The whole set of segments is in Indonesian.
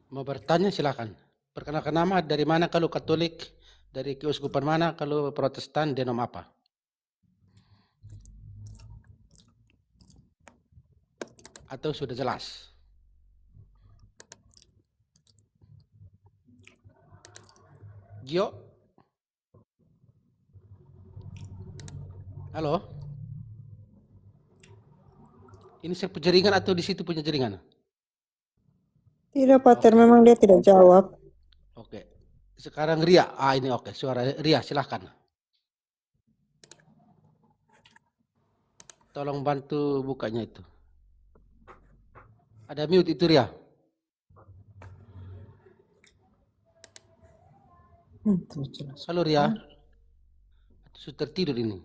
Mau bertanya silakan. Perkenalkan nama, dari mana kalau Katolik, dari keuskupan mana kalau Protestan, denom apa? Atau sudah jelas? Gio? Halo? Ini saya punya jaringan atau di situ punya jaringan? Tidak, Pater, Oke. memang dia tidak jawab. Oke. Sekarang Ria. Ini oke. Suara Ria, silahkan. Tolong bantu bukanya itu. Ada mute itu Ria. Halo Ria. Sudah tertidur ini.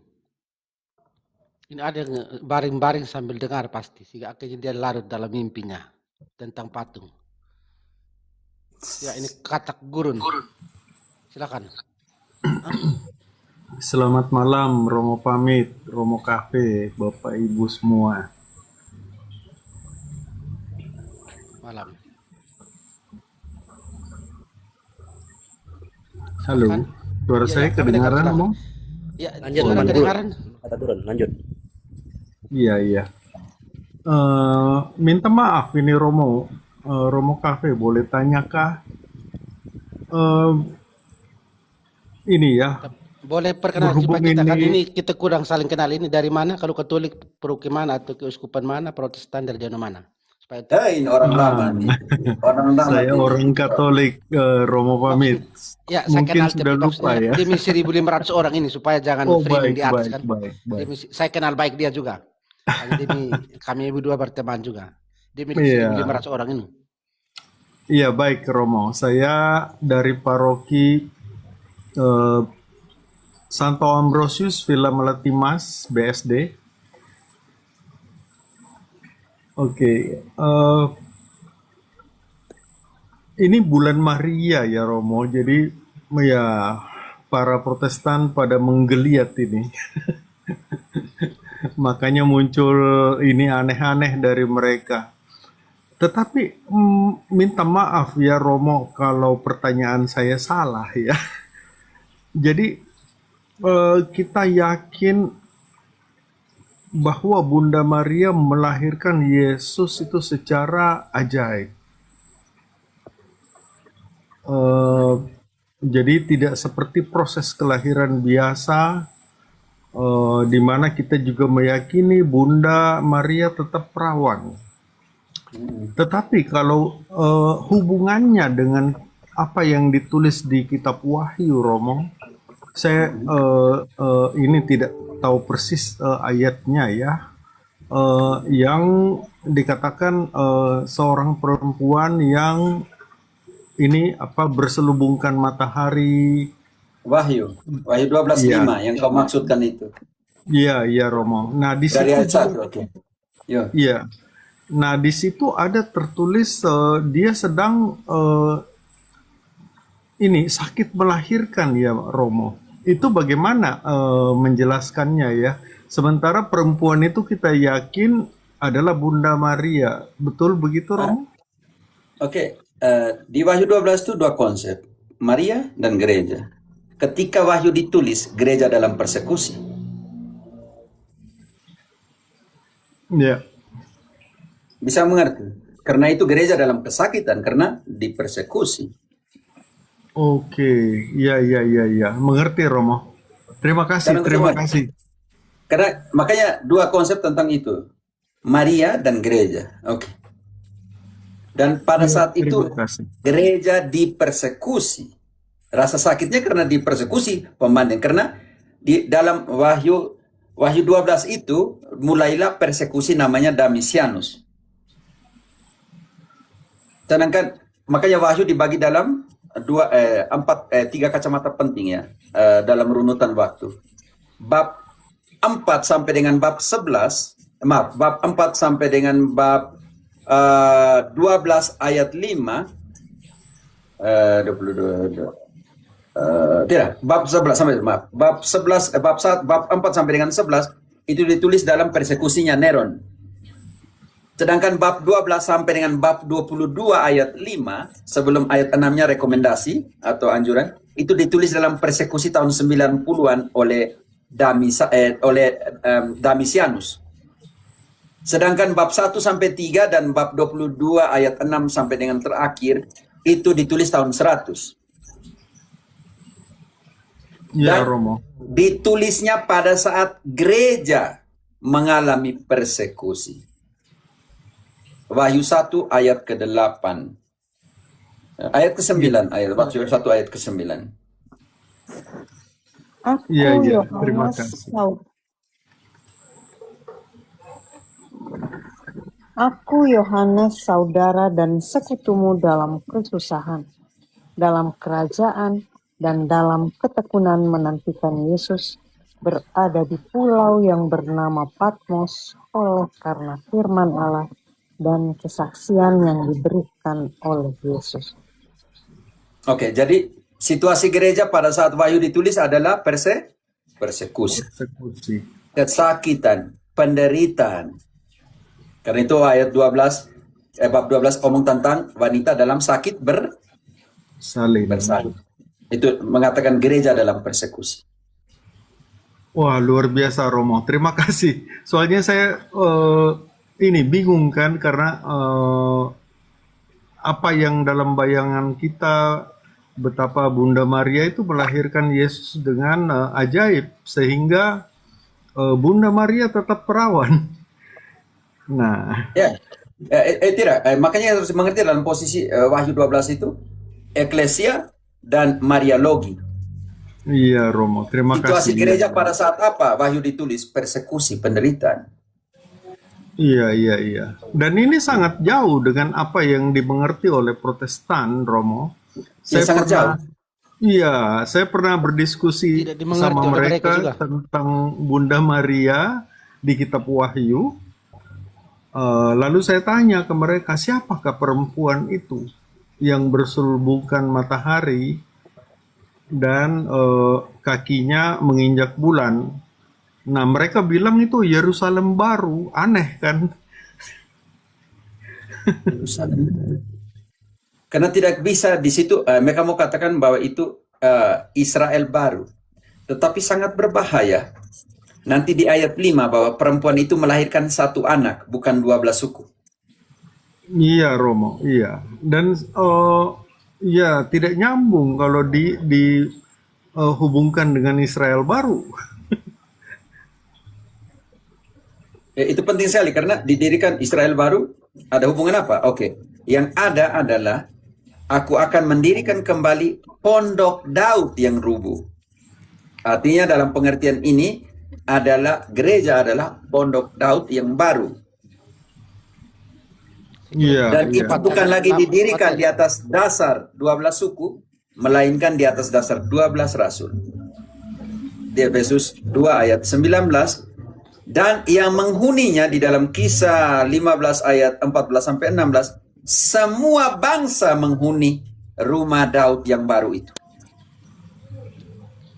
Ini ada yang baring-baring sambil dengar pasti. Sehingga akhirnya dia larut dalam mimpinya. Tentang patung. Ya, ini katak gurun. Silakan. Selamat malam, Romo pamit, Romo Cafe, Bapak Ibu semua. Malam. Halo, Silakan. suara saya kami kedengaran, dengar, Romo? Ya, Lanjut, suara lanjut. kedengaran. Kata turun, lanjut. Iya. Minta maaf ini Romo, Romo Cafe, boleh tanyakah? Ini ya, Boleh perkenalan berhubung supaya kita kan ini, ini kita kurang saling kenal. Ini dari mana? Kalau Katolik perukiman atau keuskupan mana? Protestan dari zona mana? Supaya ini orang lama nih. Orang lama saya nih. orang Katolik, Romo pamit. ya, saya Mungkin kenal sudah tapi lupa maksudnya ya. demi 1.500 orang ini supaya jangan Oh framing baik, di atas baik, kan. baik, baik. Demi, saya kenal baik dia juga. Hanya demi kami berdua berteman juga. Demi Iya. 1.500 orang ini. Iya baik Romo, saya dari paroki Santo Ambrosius Villa Melati Mas BSD. Oke, ini bulan Maria ya Romo, jadi ya para Protestan pada menggeliat ini. Makanya muncul ini aneh-aneh dari mereka. Tetapi minta maaf ya Romo kalau pertanyaan saya salah ya. Jadi kita yakin bahwa Bunda Maria melahirkan Yesus itu secara ajaib. Jadi tidak seperti proses kelahiran biasa, di mana kita juga meyakini Bunda Maria tetap perawan. Tetapi kalau hubungannya dengan apa yang ditulis di Kitab Wahyu, Romo, saya ini tidak tahu persis ayatnya ya, yang dikatakan seorang perempuan yang ini berselubungkan matahari. Wahyu 12:5 yang kau maksudkan itu. Iya Romo. Nah di Dari situ ayat 1, oke. Iya. Nah di situ ada tertulis dia sedang ini sakit melahirkan ya Romo. Itu bagaimana menjelaskannya ya? Sementara perempuan itu kita yakin adalah Bunda Maria. Betul begitu Romo? Oke. Di Wahyu 12 itu dua konsep, Maria dan gereja. Ketika Wahyu ditulis, gereja dalam persekusi. Ya. Bisa mengerti? Karena itu gereja dalam kesakitan, karena dipersekusi. Oke, ya, mengerti Romo. Terima kasih. Karena makanya dua konsep tentang itu, Maria dan gereja. Oke. Dan pada saat itu gereja dipersekusi. Rasa sakitnya karena dipersekusi pembanding. Karena di dalam Wahyu 12 itu mulailah persekusi namanya Domitianus. Sedangkan makanya Wahyu dibagi dalam tiga kacamata penting ya, dalam runutan waktu. Bab 4 sampai dengan bab 11, bab 4 sampai dengan bab 12 ayat 5, 22, tidak, bab 11 sampai bab 11, bab 4 sampai dengan 11 itu ditulis dalam persekusinya Neron. Sedangkan bab 12 sampai dengan bab 22 ayat 5, sebelum ayat 6-nya rekomendasi atau anjuran, itu ditulis dalam persekusi tahun 90-an oleh Damisianus. Sedangkan bab 1 sampai 3 dan bab 22 ayat 6 sampai dengan terakhir itu ditulis tahun 100. Ya, Dan Romo. ditulisnya pada saat gereja mengalami persekusi. Wahyu 1 ayat ke-8. Ayat ke-9, Wahyu 1 ayat ke-9. Aku Iya, iya. Terima Yohanes kasih. Aku Yohanes, saudara dan sekutumu dalam kesusahan, dalam kerajaan, dan dalam ketekunan menantikan Yesus, berada di pulau yang bernama Patmos oleh karena firman Allah dan kesaksian yang diberikan oleh Yesus. Oke, jadi situasi gereja pada saat Wahyu ditulis adalah persekusi, Persekusi. kesakitan, penderitaan. Karena itu ayat 12, bab 12 omong tentang wanita dalam sakit Salin. bersalin. Itu mengatakan gereja dalam persekusi. Wah, luar biasa Romo. Terima kasih. Soalnya saya ini bingung kan karena apa yang dalam bayangan kita betapa Bunda Maria itu melahirkan Yesus dengan ajaib sehingga Bunda Maria tetap perawan. Nah, Ya, tidak. Makanya harus mengerti dalam posisi Wahyu 12 itu eklesia dan Mariologi. iya Romo. Terima Situasi kasih. gereja pada saat apa Wahyu ditulis? Persekusi, penderitaan. Iya, iya, iya. Dan ini sangat jauh dengan apa yang dimengerti oleh Protestan, Romo. Ya, sangat jauh. Iya, saya pernah berdiskusi Tidak dimengerti sama oleh mereka mereka juga. tentang Bunda Maria di Kitab Wahyu. Lalu saya tanya ke mereka, siapakah perempuan itu yang berselubungkan matahari dan kakinya menginjak bulan? Nah, mereka bilang itu Yerusalem baru. Aneh kan? Karena tidak bisa di situ mereka mau katakan bahwa itu Israel baru. Tetapi sangat berbahaya. Nanti di ayat 5 bahwa perempuan itu melahirkan satu anak, bukan 12 suku. Iya, Romo. Iya. Dan ya tidak nyambung kalau hubungkan dengan Israel baru. Itu penting sekali karena didirikan Israel baru ada hubungan apa? Oke. Yang ada adalah aku akan mendirikan kembali pondok Daud yang rubuh. Artinya dalam pengertian ini adalah gereja adalah pondok Daud yang baru. Iya. Dan Iya. itu bukan lagi didirikan di atas dasar 12 suku, melainkan di atas dasar 12 rasul. Di Efesus 2 ayat 19. Dan yang menghuninya di dalam Kisah 15 ayat 14 sampai 16, semua bangsa menghuni rumah Daud yang baru itu.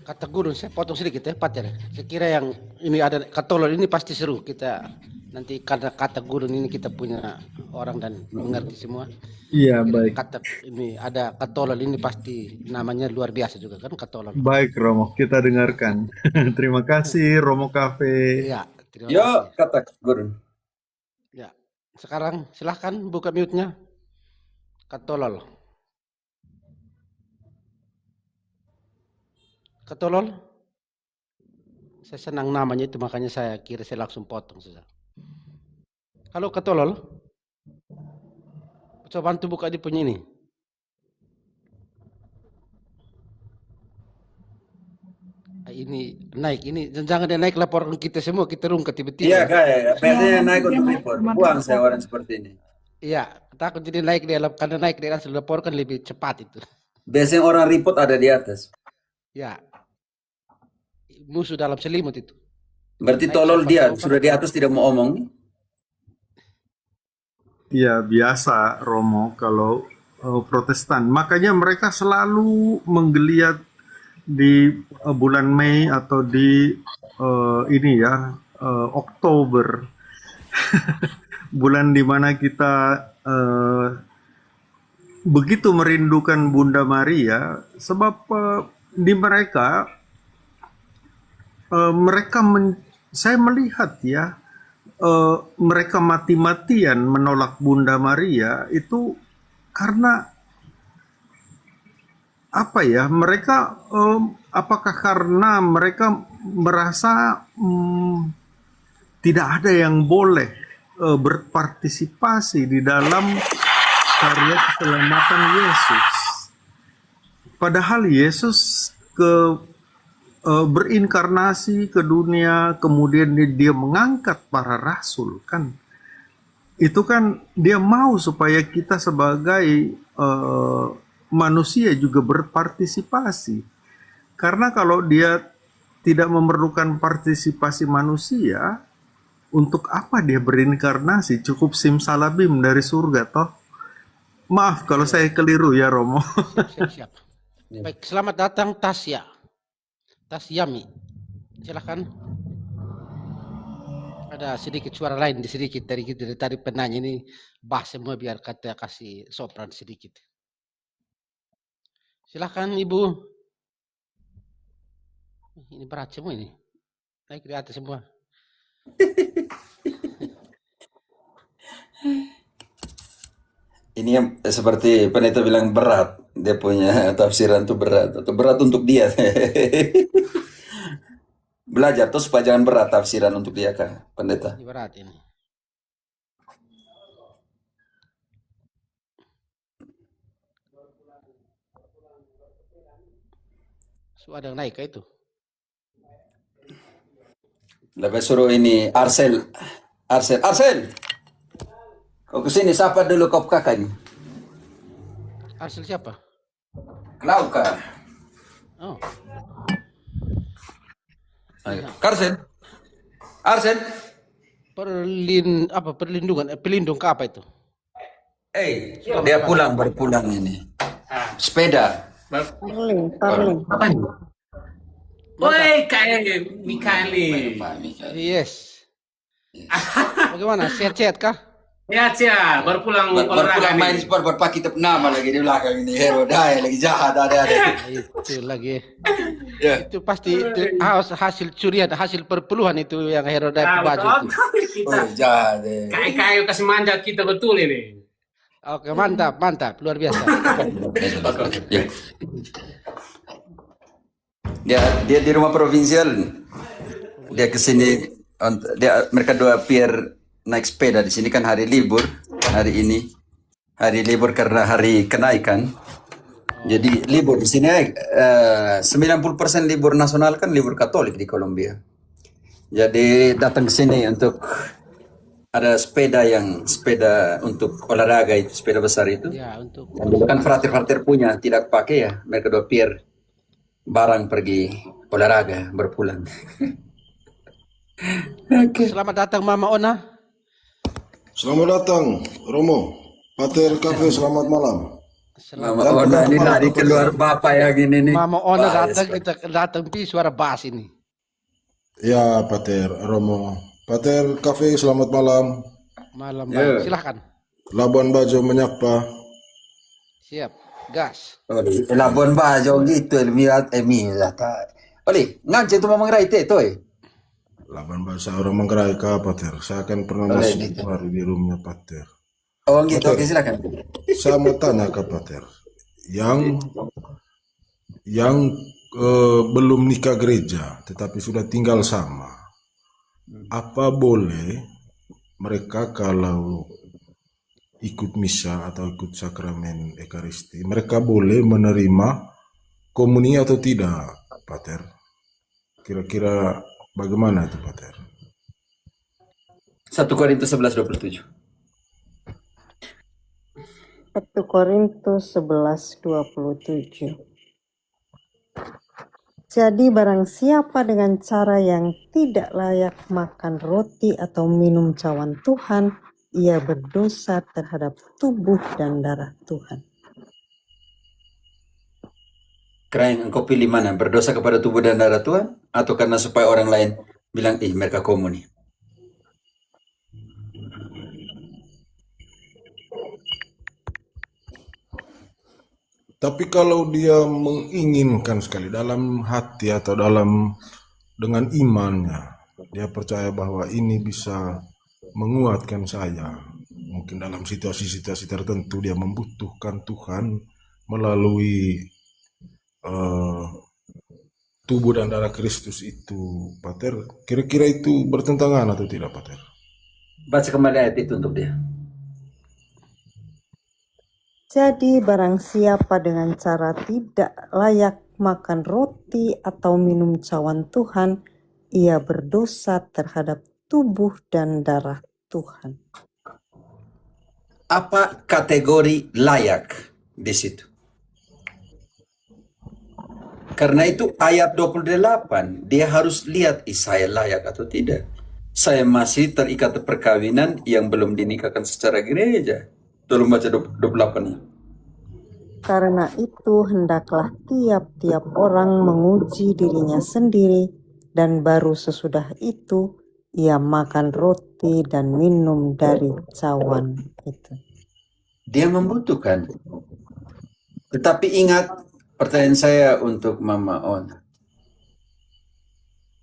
Kata guru, saya potong sedikit ya, Pak ya. Saya kira yang ini ada katolol ini pasti seru kita nanti karena kata guru ini kita punya orang dan mengerti semua. Iya, Kira baik. kata ini ada katolol ini pasti namanya luar biasa juga kan katolol. Baik, Romo. Kita dengarkan. Terima kasih, Romo Cafe. Iya, terima Yo, kasih. kata guru. Ya, sekarang silahkan buka mute-nya. Katolol. Katolol. Saya senang namanya itu makanya saya kira saya langsung potong saja. Halo Katolol. Coba bantu buka di punya ini. Ini naik, ini jangan dia naik laporan kita semua, kita rungkat tiba-tiba. Iya, kayak biasanya naik untuk report. Buang saya orang seperti ini. Iya, takut jadi naik dia, karena naik dia langsung laporkan lebih cepat itu. Biasanya orang report ada di atas. Ya, musuh dalam selimut itu. Berarti Naik tolol cepat, dia, cepat. sudah di atas tidak mau omong. Iya, biasa, Romo, kalau Protestan. Makanya mereka selalu menggeliat di bulan Mei atau di ini ya, Oktober. bulan di mana kita begitu merindukan Bunda Maria, sebab di mereka saya melihat ya, mereka mati-matian menolak Bunda Maria itu karena apa ya? Mereka apakah karena mereka merasa tidak ada yang boleh berpartisipasi di dalam karya keselamatan Yesus. Padahal Yesus berinkarnasi ke dunia, kemudian dia mengangkat para rasul kan. Itu kan dia mau supaya kita sebagai manusia juga berpartisipasi. Karena kalau dia tidak memerlukan partisipasi manusia, untuk apa dia berinkarnasi? Cukup simsalabim dari surga toh. Maaf kalau saya keliru ya Romo. Siap. Baik, selamat datang Tasyami. Silahkan. Ada sedikit suara lain sedikit dari tadi penanya ini, bahas semua biar kata kasih sopran sedikit. Silahkan Ibu. Ini berat semua ini. Naik di atas semua. Ini yang seperti pendeta bilang berat, dia punya tafsiran itu berat atau berat untuk dia. Belajar tuh supaya jangan berat tafsiran untuk dia kan, pendeta. Ini berat ini. Ada yang naik ke itu. Lebih suruh ini Arsel. Kau kesini sapa dulu kau kakak ini. Arsel siapa? Klauka. Oh. Ayo. Arsel. Perlindungan, pelindung ke apa itu? Dia berpulang ini. Sepeda. Parling. Apa ini? Woi, Mikaeli. Yes. Bagaimana? Sehat-sehat kah? Sehat, baru pulang olahraga main sport berpakai tetap nama lagi di belakang ini. Hero daya lagi jahat ada. Itu lagi. Ya. Itu pasti itu hasil curian, hasil perpuluhan itu yang hero dari baju itu. Kita Jahat. kayu kasih manja kita betul ini. Oke, mantap, luar biasa. Ya. Dia di rumah provinsial. Dia kesini. Mereka dua peer naik sepeda di sini kan hari libur hari ini. Hari libur karena hari kenaikan. Jadi libur di sini 90% libur nasional kan libur Katolik di Kolombia. Jadi datang ke sini untuk ada sepeda untuk olahraga itu, sepeda besar itu. Ya, untuk Kan frater punya, tidak pakai ya. Mereka dua peer barang pergi olahraga berpulang. Selamat datang Mama Ona. Selamat datang Romo. Pater Cafe, selamat malam. Mama Ona ini lari keluar bapak yang ini nih. Mama Ona kita datang suara bass ini. Ya Pater Romo. Pater Cafe, selamat malam. Malam baik. Silahkan. Labuan Bajo menyapa. Siap. Gas. Labuan Bajo gitu Emirat. Oli, ngancet itu memang right itu. Labuan Bajo orang Manggarai ka Pater. Saya akan pernah masuk hari di rumahnya Pater. Oh gitu, oke silakan. Saya mau tanya ke Pater. Yang belum nikah gereja tetapi sudah tinggal sama. Apa boleh mereka kalau ikut misa atau ikut sakramen Ekaristi, mereka boleh menerima komuni atau tidak, Pater? Kira-kira bagaimana itu, Pater? 1 Korintus 11:27. 1 Korintus 11:27. Jadi barang siapa dengan cara yang tidak layak makan roti atau minum cawan Tuhan, ia berdosa terhadap tubuh dan darah Tuhan. Keren, engkau pilih mana? Berdosa kepada tubuh dan darah Tuhan? Atau karena supaya orang lain bilang, mereka komuni? Tapi kalau dia menginginkan sekali dalam hati atau dengan imannya, dia percaya bahwa ini bisa menguatkan saya. Mungkin dalam situasi-situasi tertentu dia membutuhkan Tuhan melalui tubuh dan darah Kristus itu, Pater. Kira-kira itu bertentangan atau tidak, Pater? Baca kembali ayat itu untuk dia. Jadi barang siapa dengan cara tidak layak makan roti atau minum cawan Tuhan, ia berdosa terhadap tubuh dan darah Tuhan. Apa kategori layak di situ? Karena itu ayat 28, dia harus lihat saya layak atau tidak. Saya masih terikat perkawinan yang belum dinikahkan secara gereja. Tolong baca 28-nya. Karena itu hendaklah tiap-tiap orang menguji dirinya sendiri, dan baru sesudah itu ia makan roti dan minum dari cawan itu. Dia membutuhkan. Tetapi ingat, pertanyaan saya untuk Mama On.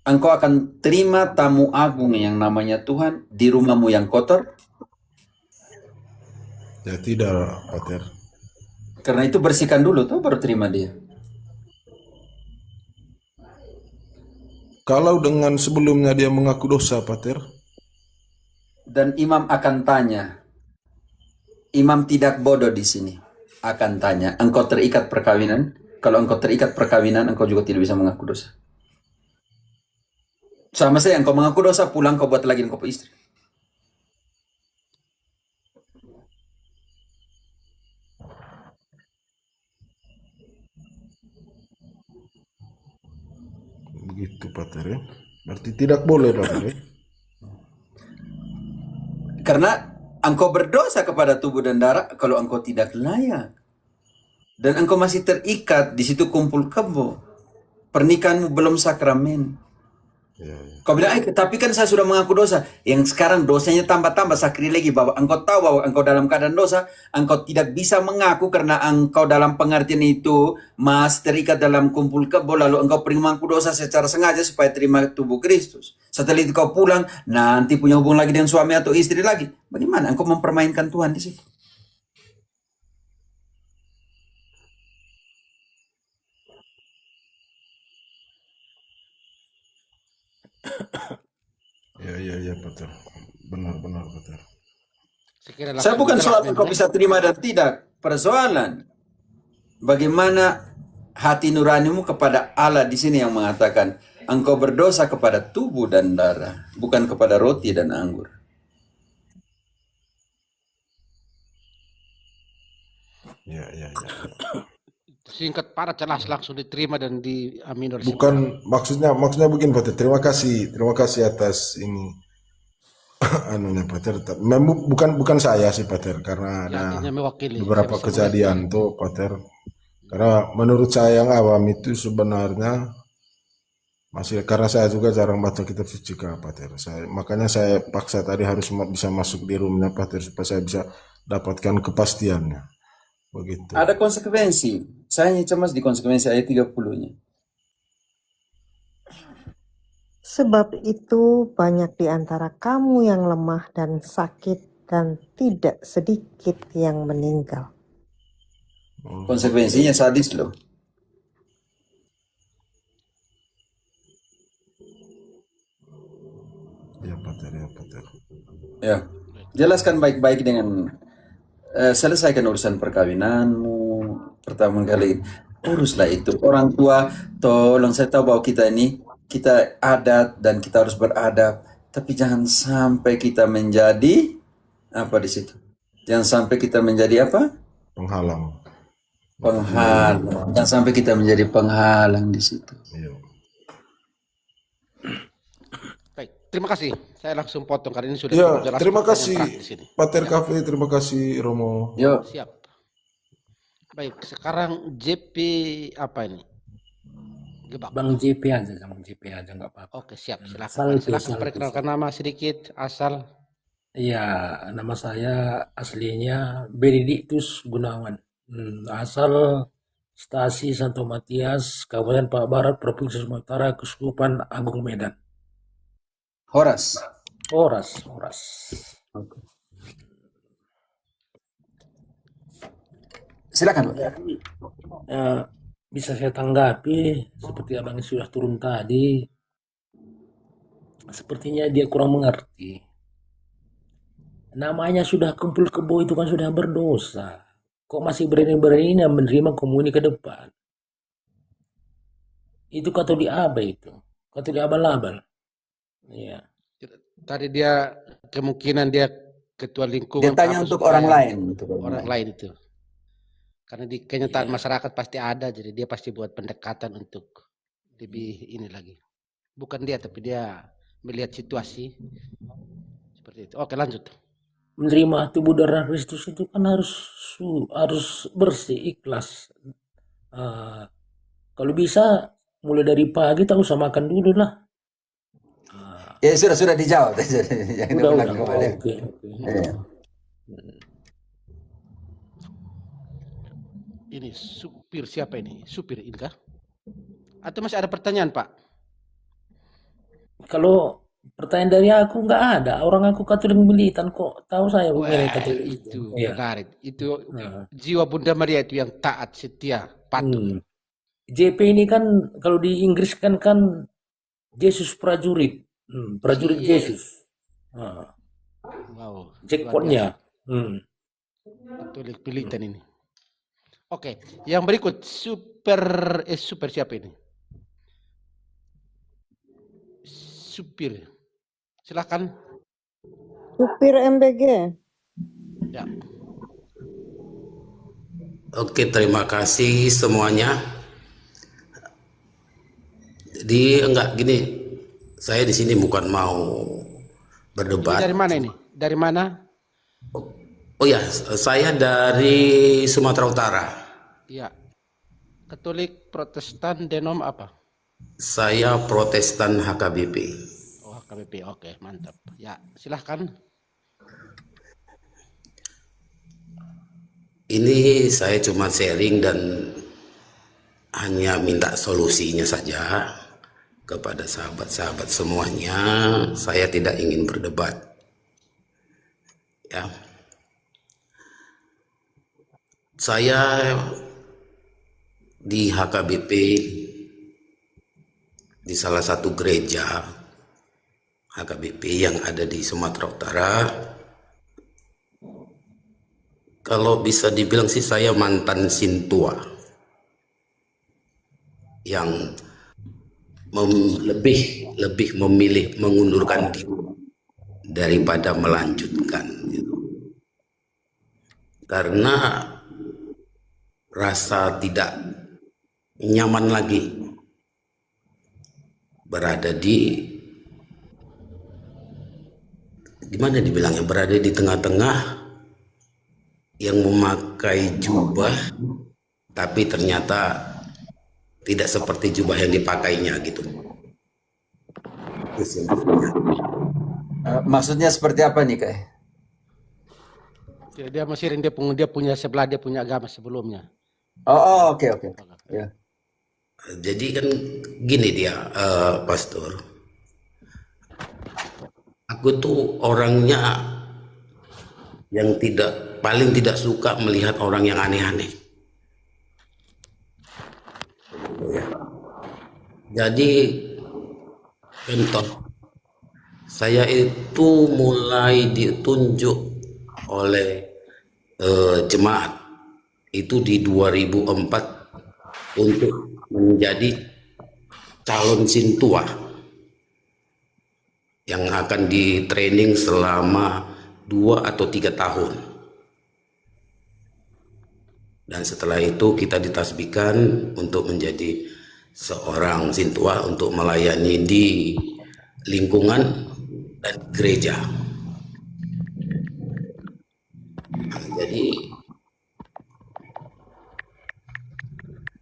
Engkau akan terima tamu agung yang namanya Tuhan di rumahmu yang kotor? Ya tidak, Pater. Karena itu bersihkan dulu tuh baru terima dia. Kalau dengan sebelumnya dia mengaku dosa, Pater. Dan imam akan tanya. Imam tidak bodoh di sini. Akan tanya, engkau terikat perkawinan? Kalau engkau terikat perkawinan, engkau juga tidak bisa mengaku dosa. Sama saja, engkau mengaku dosa, pulang kau buat lagi engkau istri. Begitu, Pater, ya. Berarti tidak boleh, Pater, ya. Karena engkau berdosa kepada tubuh dan darah kalau engkau tidak layak. Dan engkau masih terikat, di situ kumpul kebo. Pernikahanmu belum sakramen. Ya. Kau bilang, tapi kan saya sudah mengaku dosa. Yang sekarang dosanya tambah-tambah sakri lagi. Bahwa engkau tahu bahwa engkau dalam keadaan dosa. Engkau tidak bisa mengaku karena engkau dalam pengertian itu masih terikat dalam kumpul kebo. Lalu engkau pergi mengaku dosa secara sengaja supaya terima tubuh Kristus. Setelah itu kau pulang, nanti punya hubungan lagi dengan suami atau istri lagi. Bagaimana engkau mempermainkan Tuhan di situ? Ya, Pater. Benar, Pater. Saya bukan soal engkau bisa terima dan tidak. Persoalan bagaimana hati nuranimu kepada Allah di sini yang mengatakan engkau berdosa kepada tubuh dan darah, bukan kepada roti dan anggur. Ya. Singkat padat jelas langsung diterima dan diamin oleh Bukan maksudnya begini, Pater. Terima kasih atas ini anunya, Pater. Bukan saya sih, Pater, karena ada beberapa kejadian tuh, Pater. Karena menurut saya yang awam itu sebenarnya masih, karena saya juga jarang baca kitab suci, Pater. Makanya saya paksa tadi harus bisa masuk di roomnya, Pater, supaya saya bisa dapatkan kepastiannya. Begitu. Ada konsekuensi. Saya hanya cemas di konsekuensi ayat 30-nya. Sebab itu banyak di antara kamu yang lemah dan sakit, dan tidak sedikit yang meninggal. Konsekuensinya sadis loh. Ya, Pater. Ya, jelaskan baik-baik dengan selesaikan urusan perkawinanmu. Pertama kali uruslah itu. Orang tua, tolong, saya tahu bahwa kita adat dan kita harus beradab, tapi jangan sampai kita menjadi apa di situ. Jangan sampai kita menjadi apa? Penghalang. Jangan sampai kita menjadi penghalang di situ. Iya. Baik, terima kasih. Saya langsung potong karena ini sudah Ya, jelas. terima kasih Pater Cafe, terima kasih Romo. Yo. Siap. Baik, sekarang JP apa ini? Gebak. Bang JP aja nggak apa-apa. Oke, siap. Silakan perkenalkan nama sedikit, asal. Iya, nama saya aslinya Benedictus Gunawan. Asal Stasi Santo Matias, Kabupaten Papua Barat, Provinsi Sumatera Utara, Keuskupan Agung Medan. Horas. Horas. Okay. Silakan, Pak. Bisa saya tanggapi seperti abang yang sudah turun tadi. Sepertinya dia kurang mengerti. Namanya sudah kumpul kebo itu kan sudah berdosa. Kok masih berani-beraninya menerima komuni ke depan? Itu kata diaba itu. Kata diabal-abal. Iya. Tadi dia kemungkinan dia ketua lingkungan. Dia tanya untuk orang lain. Orang lain itu. Karena di kenyataan masyarakat pasti ada, jadi dia pasti buat pendekatan untuk lebih ini lagi. Bukan dia, tapi dia melihat situasi seperti itu. Oke, lanjut. Menerima tubuh darah Kristus itu kan harus bersih, ikhlas. Kalau bisa mulai dari pagi tak usah makan dulu lah. Ya sudah dijawab. Udah. Oke. Ini supir siapa ini? Supir ini kah? Atau masih ada pertanyaan, Pak? Kalau pertanyaan dari aku nggak ada. Orang aku Katolik militan kok tahu saya bukan Katolik itu. Menarik. Itu jiwa Bunda Maria itu yang taat, setia, patuh. JP ini kan kalau di Inggris kan Yesus prajurit. Prajurit Yesus. Wow. Jackpotnya. Katolik militan ini. Oke, yang berikut super siapa ini? Supir, silakan. Supir MBG. Ya. Oke, terima kasih semuanya. Jadi enggak gini, saya di sini bukan mau berdebat. Ini dari mana ini? Dari mana? Oh ya, saya dari Sumatera Utara. Iya. Katolik, Protestan, denom apa? Saya Protestan HKBP. Oh, HKBP. Oke, mantap. Ya, silahkan. Ini saya cuma sharing dan hanya minta solusinya saja kepada sahabat-sahabat semuanya. Saya tidak ingin berdebat. Ya. Saya di HKBP di salah satu gereja HKBP yang ada di Sumatera Utara. Kalau bisa dibilang sih saya mantan sintua yang lebih memilih mengundurkan diri daripada melanjutkan gitu. Karena rasa tidak nyaman lagi berada di gimana dibilangnya, berada di tengah-tengah yang memakai jubah tapi ternyata tidak seperti jubah yang dipakainya gitu. Maksudnya seperti apa nih, Kak? Dia masih dia punya sebelah, dia punya agama sebelumnya. Oke. Ya. Jadi kan gini dia, Pastor. Aku tuh orangnya yang paling tidak suka melihat orang yang aneh-aneh. Jadi contoh, saya itu mulai ditunjuk oleh jemaat itu di 2004 untuk menjadi calon sintua yang akan di training selama 2 atau 3 tahun. Dan setelah itu kita ditasbihkan untuk menjadi seorang sintua untuk melayani di lingkungan dan gereja. Jadi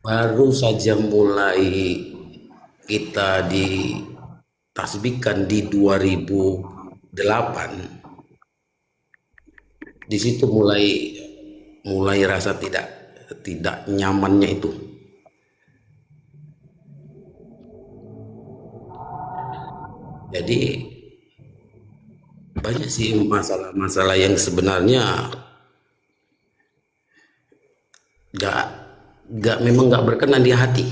baru saja mulai kita ditasbihkan di 2008. Di situ mulai rasa tidak tidak nyamannya itu. Jadi banyak sih masalah-masalah yang sebenarnya memang nggak berkenan di hati.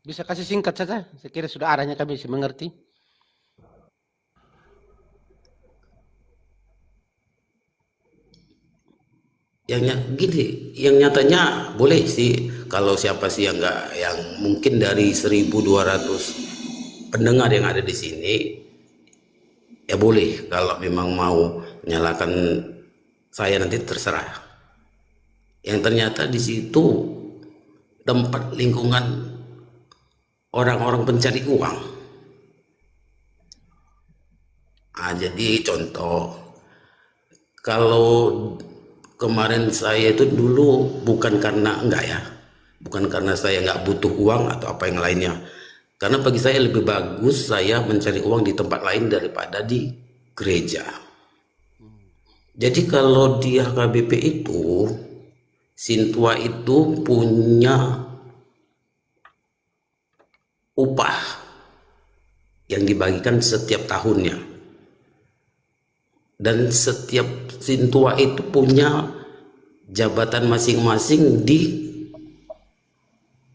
Bisa kasih singkat saja, saya kira sudah arahnya kami bisa mengerti. Yang nyatanya boleh sih kalau siapa sih yang mungkin dari 1.200 pendengar yang ada di sini, ya boleh kalau memang mau nyalakan saya, nanti terserah. Yang ternyata di situ tempat lingkungan orang-orang pencari uang. Jadi contoh, kalau kemarin saya itu dulu bukan karena saya nggak butuh uang atau apa yang lainnya, karena bagi saya lebih bagus saya mencari uang di tempat lain daripada di gereja. Jadi kalau di HKBP itu, Sintua itu punya upah yang dibagikan setiap tahunnya, dan setiap Sintua itu punya jabatan masing-masing di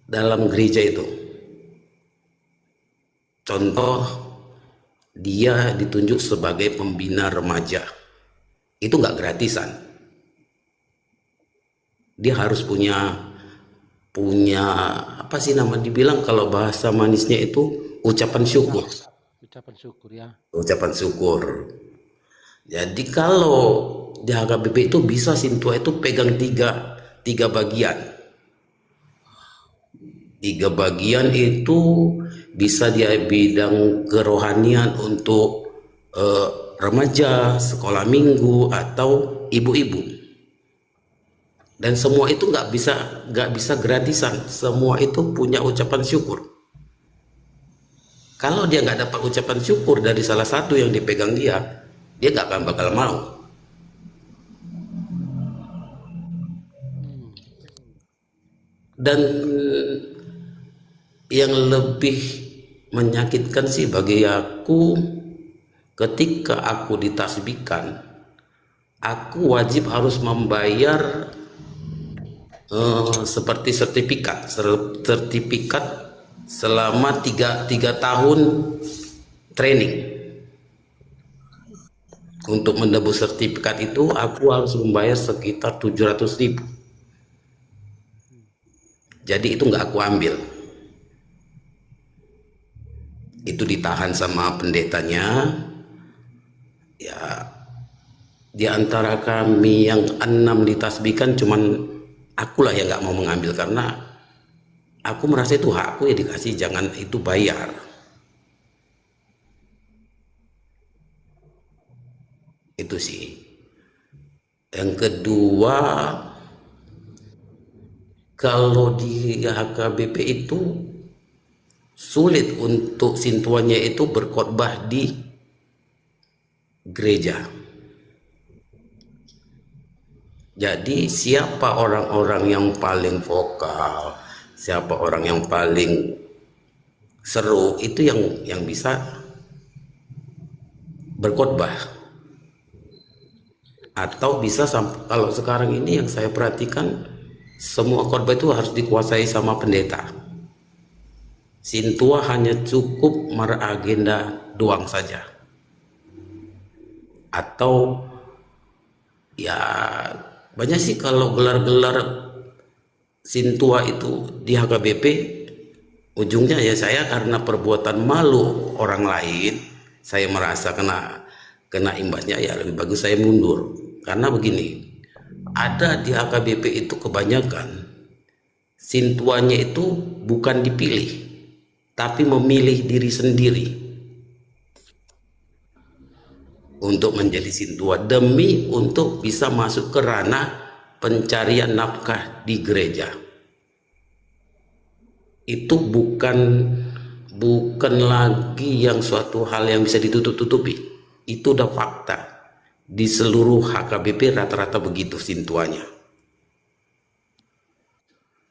dalam gereja itu. Contoh, dia ditunjuk sebagai pembina remaja, itu nggak gratisan. Dia harus punya apa sih nama dibilang, kalau bahasa manisnya itu ucapan syukur. Ucapan syukur, ya. Ucapan syukur. Jadi kalau di HKBP itu bisa Sintua itu pegang tiga bagian. 3 bagian itu bisa dia bidang kerohanian untuk remaja, sekolah minggu, atau ibu-ibu. Dan semua itu nggak bisa gratisan, semua itu punya ucapan syukur. Kalau dia nggak dapat ucapan syukur dari salah satu yang dipegang dia nggak akan bakal mau. Dan yang lebih menyakitkan sih bagi aku, ketika aku ditasbihkan, aku wajib harus membayar seperti sertifikat selama 3 tahun training. Untuk menebus sertifikat itu aku harus membayar sekitar 700.000. Jadi itu nggak aku ambil, itu ditahan sama pendetanya. Ya, di antara kami yang 6 ditasbihkan, cuman akulah yang nggak mau mengambil, karena aku merasa itu hakku, ya dikasih, jangan itu bayar. Itu sih. Yang kedua, kalau di HKBP itu sulit untuk Sintuanya itu berkhotbah di gereja. Jadi siapa orang-orang yang paling vokal, siapa orang yang paling seru, itu yang bisa berkhotbah. Atau bisa kalau sekarang ini yang saya perhatikan, semua khotbah itu harus dikuasai sama pendeta. Sintua hanya cukup meragenda doang saja. Atau ya banyak sih kalau gelar-gelar Sintua itu di HKBP, ujungnya ya saya karena perbuatan malu orang lain, saya merasa kena imbasnya, ya lebih bagus saya mundur. Karena begini, ada di HKBP itu kebanyakan Sintuanya itu bukan dipilih, tapi memilih diri sendiri untuk menjadi Sintua demi untuk bisa masuk ke ranah pencarian nafkah di gereja. Itu bukan lagi yang suatu hal yang bisa ditutup-tutupi. Itu udah fakta. Di seluruh HKBP rata-rata begitu Sintuanya.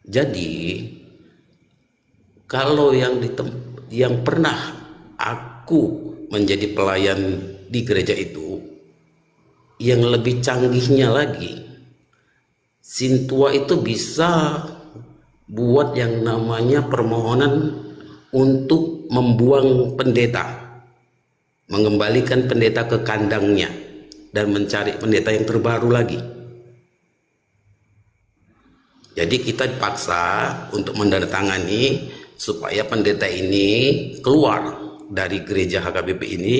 Jadi kalau yang pernah aku menjadi pelayan di gereja itu, yang lebih canggihnya lagi, Sintua itu bisa buat yang namanya permohonan untuk membuang pendeta, mengembalikan pendeta ke kandangnya dan mencari pendeta yang terbaru lagi. Jadi kita dipaksa untuk menandatangani supaya pendeta ini keluar dari gereja HKBP ini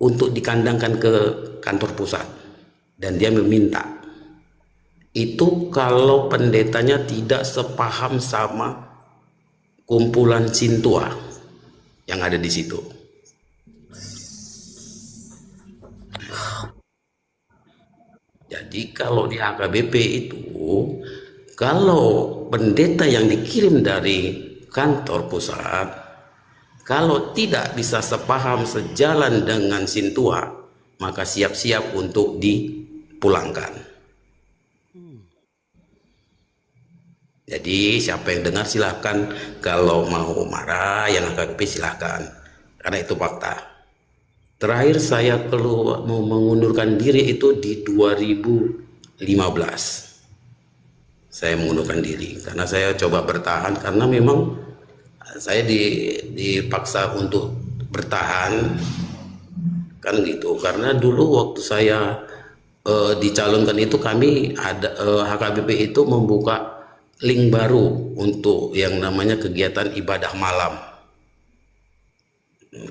untuk dikandangkan ke kantor pusat. Dan dia meminta itu kalau pendetanya tidak sepaham sama kumpulan Sintua yang ada di situ. Jadi kalau di HKBP itu, kalau pendeta yang dikirim dari kantor pusat, kalau tidak bisa sepaham sejalan dengan Sintua, maka siap-siap untuk dipulangkan. Jadi siapa yang dengar silahkan, kalau mau marah yang HKBP silahkan, karena itu fakta. Terakhir saya keluar mau mengundurkan diri itu di 2015. Saya mengundurkan diri karena saya coba bertahan, karena memang saya dipaksa untuk bertahan kan gitu. Karena dulu waktu saya dicalonkan itu, kami ada HKBP itu membuka link baru untuk yang namanya kegiatan ibadah malam,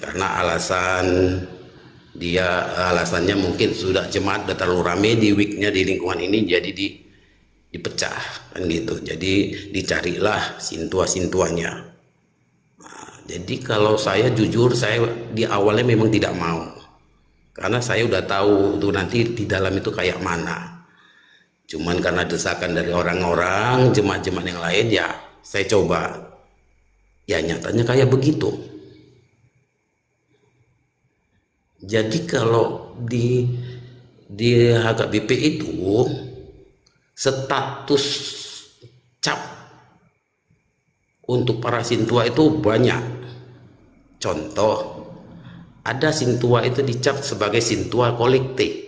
karena alasannya mungkin sudah jemaat udah terlalu rame di weeknya di lingkungan ini, jadi dipecah kan gitu. Jadi dicarilah Sintua-Sintuanya. Nah, jadi kalau saya jujur, saya di awalnya memang tidak mau, karena saya udah tahu tuh nanti di dalam itu kayak mana. Cuman karena desakan dari orang-orang, jemaat-jemaat yang lain, ya saya coba. Ya nyatanya kayak begitu. Jadi kalau di HKBP itu status cap untuk para Sintua itu banyak. Contoh, ada Sintua itu dicap sebagai Sintua kolektif,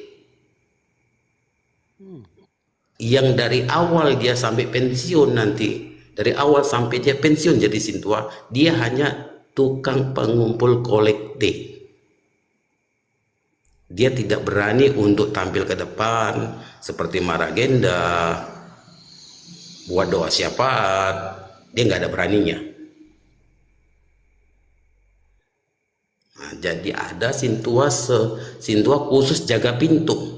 yang dari awal dia sampai pensiun nanti, dari awal sampai dia pensiun jadi Sintua, dia hanya tukang pengumpul kolektif. Dia tidak berani untuk tampil ke depan seperti maragenda, buat doa syafaat, dia nggak ada beraninya. Nah, jadi ada Sintua khusus jaga pintu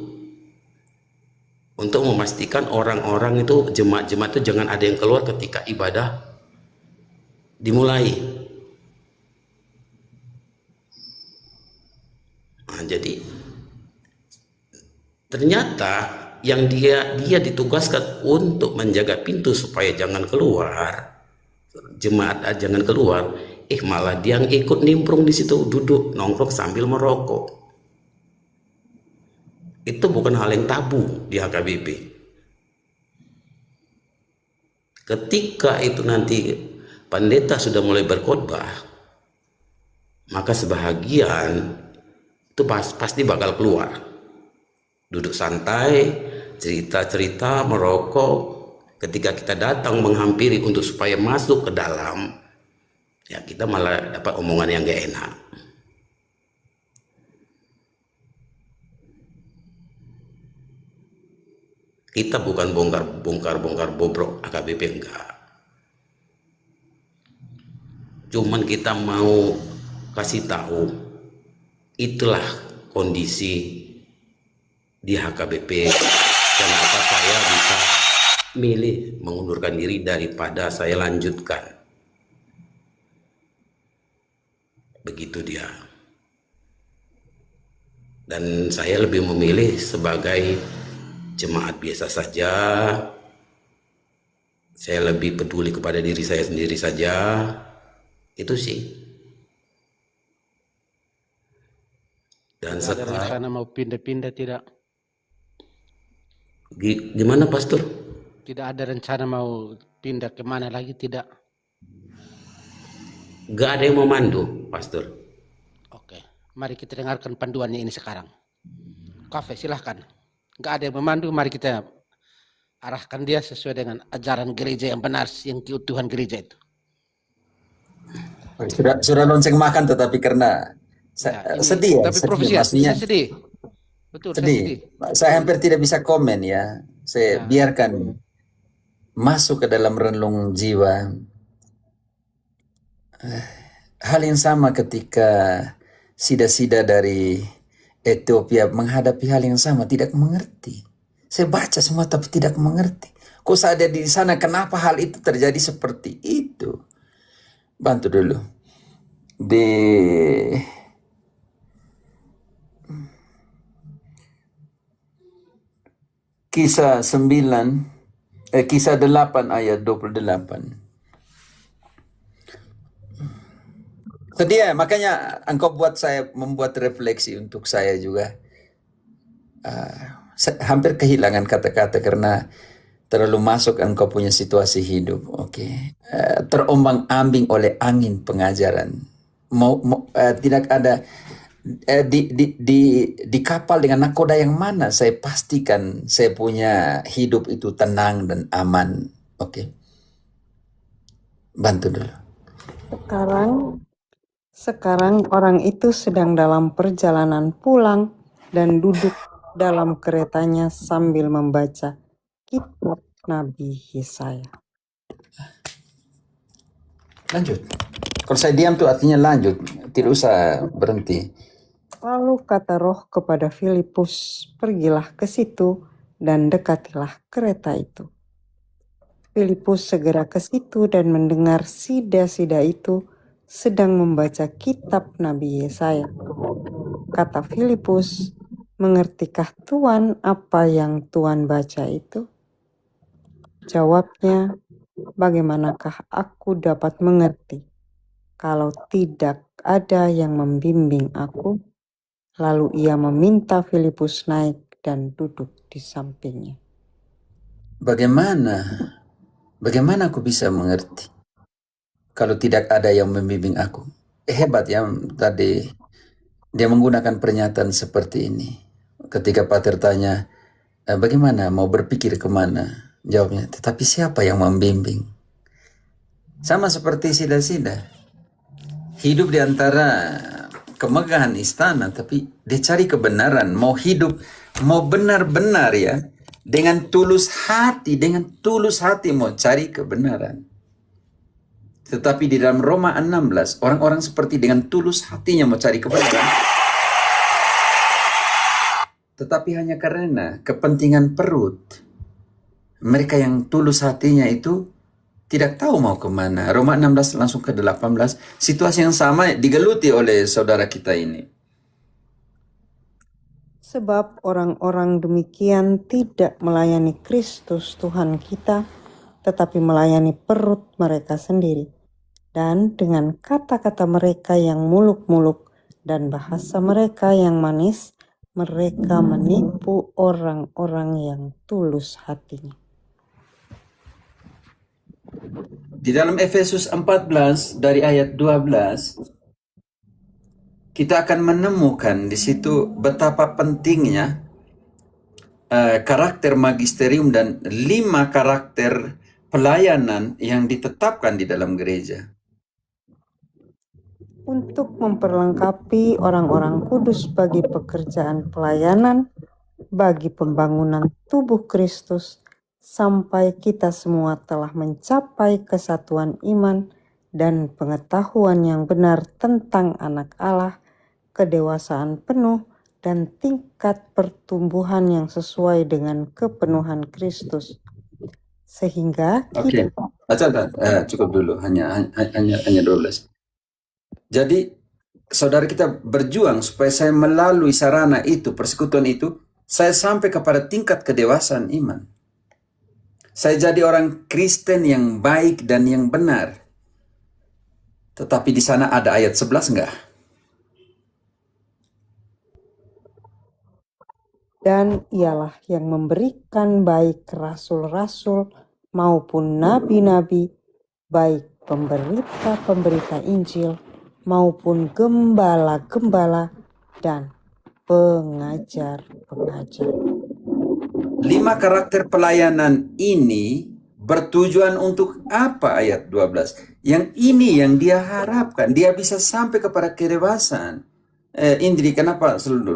untuk memastikan orang-orang itu, jemaat-jemaat itu jangan ada yang keluar ketika ibadah dimulai. Nah, jadi ternyata yang dia ditugaskan untuk menjaga pintu supaya jangan keluar, jemaat jangan keluar, malah dia yang ikut nimbrung di situ, duduk nongkrong sambil merokok. Itu bukan hal yang tabu di HKBP. Ketika itu nanti pendeta sudah mulai berkhotbah, maka sebahagian itu pasti bakal keluar, duduk santai, cerita-cerita, merokok. Ketika kita datang menghampiri untuk supaya masuk ke dalam, ya kita malah dapat omongan yang gak enak. Kita bukan bongkar bobrok HKBP, enggak. Cuman kita mau kasih tahu, itulah kondisi di HKBP, kenapa saya bisa milih mengundurkan diri daripada saya lanjutkan. Begitu dia. Dan saya lebih memilih sebagai jemaat biasa saja. Saya lebih peduli kepada diri saya sendiri saja. Itu sih. Dan ada rencana mau pindah-pindah tidak? Gimana Pastor? Tidak ada rencana mau pindah kemana lagi tidak? Gak ada yang memandu, Pastor. Oke, mari kita dengarkan panduannya ini sekarang. Kafe, silahkan. Gak ada yang memandu, mari kita arahkan dia sesuai dengan ajaran gereja yang benar, yang keutuhan gereja itu. Sudah lonceng makan, tetapi karena sedih ya. Tapi profesi saya sedih. Betul, sedih. Saya hampir tidak bisa komen ya. Saya biarkan masuk ke dalam renung jiwa. Hal yang sama ketika sida-sida dari Ethiopia menghadapi hal yang sama, tidak mengerti. Saya baca semua tapi tidak mengerti. Kok saya ada di sana, kenapa hal itu terjadi seperti itu? Bantu dulu. Di Kisah 8 ayat 28. Sedih ya, makanya engkau membuat refleksi untuk saya juga. Hampir kehilangan kata-kata karena terlalu masuk engkau punya situasi hidup. Terombang-ambing oleh angin pengajaran. Tidak ada di kapal dengan nakoda yang mana saya pastikan saya punya hidup itu tenang dan aman. Bantu dulu. Sekarang orang itu sedang dalam perjalanan pulang dan duduk dalam keretanya sambil membaca kitab Nabi Yesaya. Lanjut. Kalau saya diam tuh artinya lanjut, tidak usah berhenti. Lalu kata Roh kepada Filipus, pergilah ke situ dan dekatilah kereta itu. Filipus segera ke situ dan mendengar sida-sida itu sedang membaca kitab Nabi Yesaya. Kata Filipus, mengertikah Tuan apa yang Tuan baca itu? Jawabnya, bagaimanakah aku dapat mengerti kalau tidak ada yang membimbing aku? Lalu ia meminta Filipus naik dan duduk di sampingnya. Bagaimana aku bisa mengerti kalau tidak ada yang membimbing aku? Hebat ya tadi dia menggunakan pernyataan seperti ini. Ketika Pater tanya, bagaimana mau berpikir kemana? Jawabnya, tetapi siapa yang membimbing? Sama seperti sida-sida. Hidup di antara kemegahan istana, tapi dia cari kebenaran. Mau hidup, mau benar-benar ya. Dengan tulus hati mau cari kebenaran. Tetapi di dalam Roma 16, orang-orang seperti dengan tulus hatinya mau cari kebenaran. Tetapi hanya karena kepentingan perut. Mereka yang tulus hatinya itu tidak tahu mau kemana. Roma 16 langsung ke 18. Situasi yang sama digeluti oleh saudara kita ini. Sebab orang-orang demikian tidak melayani Kristus Tuhan kita, tetapi melayani perut mereka sendiri. Dan dengan kata-kata mereka yang muluk-muluk dan bahasa mereka yang manis, mereka menipu orang-orang yang tulus hatinya. Di dalam Efesus 14 dari ayat 12, kita akan menemukan di situ betapa pentingnya karakter magisterium dan 5 karakter pelayanan yang ditetapkan di dalam gereja. Untuk memperlengkapi orang-orang kudus bagi pekerjaan pelayanan, bagi pembangunan tubuh Kristus, sampai kita semua telah mencapai kesatuan iman dan pengetahuan yang benar tentang anak Allah, kedewasaan penuh, dan tingkat pertumbuhan yang sesuai dengan kepenuhan Kristus. Sehingga kita... Cukup dulu, hanya 12. Jadi, saudara kita berjuang supaya saya melalui sarana itu, persekutuan itu, saya sampai kepada tingkat kedewasaan iman. Saya jadi orang Kristen yang baik dan yang benar. Tetapi di sana ada ayat 11 enggak? Dan ialah yang memberikan baik rasul-rasul, maupun nabi-nabi, baik pemberita-pemberita Injil maupun gembala-gembala dan pengajar-pengajar. 5 karakter pelayanan ini bertujuan untuk apa? Ayat 12. Yang ini yang dia harapkan. Dia bisa sampai kepada kedewasaan. Indri, kenapa selalu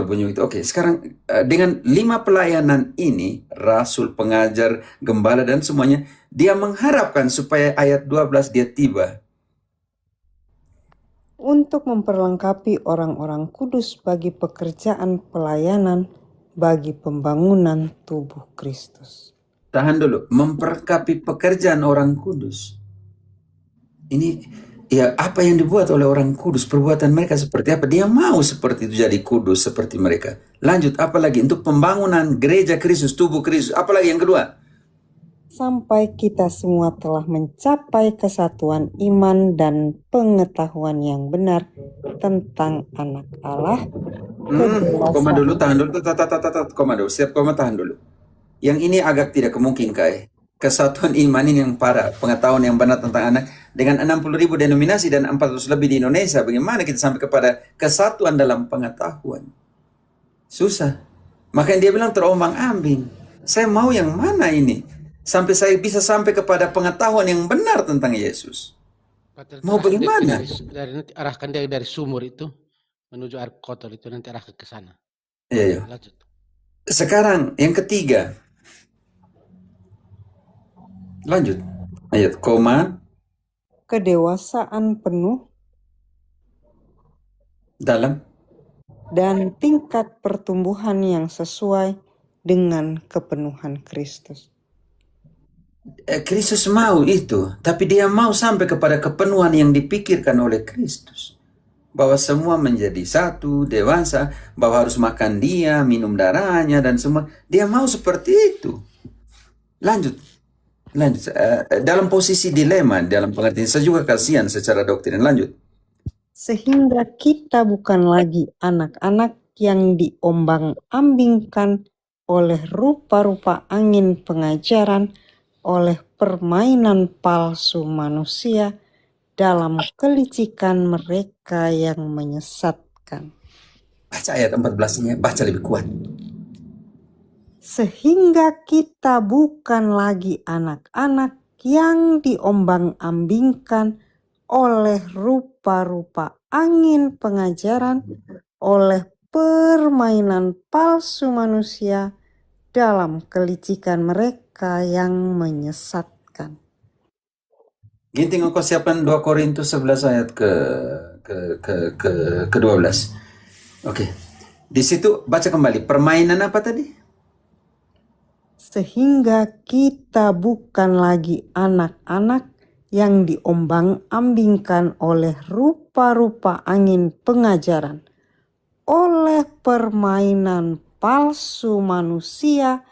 bunyi itu? Oke, sekarang dengan 5 pelayanan ini, rasul, pengajar, gembala, dan semuanya, dia mengharapkan supaya ayat 12 dia tiba. Untuk memperlengkapi orang-orang kudus bagi pekerjaan pelayanan bagi pembangunan tubuh Kristus. Tahan dulu, memperlengkapi pekerjaan orang kudus. Ini ya apa yang dibuat oleh orang kudus, perbuatan mereka seperti apa? Dia mau seperti itu, jadi kudus seperti mereka. Lanjut, apalagi untuk pembangunan gereja Kristus, tubuh Kristus. Apalagi yang kedua? Sampai kita semua telah mencapai kesatuan iman dan pengetahuan yang benar tentang anak Allah. Koma dulu, tahan dulu, koma dulu, siap koma, tahan dulu. Yang ini agak tidak kemungkinan, Kai. Kesatuan iman ini yang parah, pengetahuan yang benar tentang anak, dengan 60.000 denominasi dan 400 lebih di Indonesia, bagaimana kita sampai kepada kesatuan dalam pengetahuan? Susah. Makanya dia bilang terombang ambing. Saya mau yang mana ini? Sampai saya bisa sampai kepada pengetahuan yang benar tentang Yesus. Mau bagaimana? Nanti arahkan dia dari sumur itu menuju air kotor itu, nanti arahkan ke sana. Iya. Lanjut. Sekarang yang ketiga. Lanjut. Ayat koma. Kedewasaan penuh dalam dan tingkat pertumbuhan yang sesuai dengan kepenuhan Kristus. Kristus mau itu, tapi dia mau sampai kepada kepenuhan yang dipikirkan oleh Kristus. Bahwa semua menjadi satu, dewasa, bahwa harus makan dia, minum darahnya, dan semua. Dia mau seperti itu. Lanjut. Dalam posisi dilema, dalam pengertian, saya juga kasihan secara doktrin. Lanjut. Sehingga kita bukan lagi anak-anak yang diombang-ambingkan oleh rupa-rupa angin pengajaran, oleh permainan palsu manusia dalam kelicikan mereka yang menyesatkan. Baca ayat 14-nya, baca lebih kuat. Sehingga kita bukan lagi anak-anak yang diombang-ambingkan oleh rupa-rupa angin pengajaran, oleh permainan palsu manusia dalam kelicikan mereka yang menyesatkan. Ginting, engkau siapkan 2 Korintus 11 ayat ke-12. Oke. Di situ baca kembali. Permainan apa tadi? Sehingga kita bukan lagi anak-anak yang diombang-ambingkan oleh rupa-rupa angin pengajaran, oleh permainan palsu manusia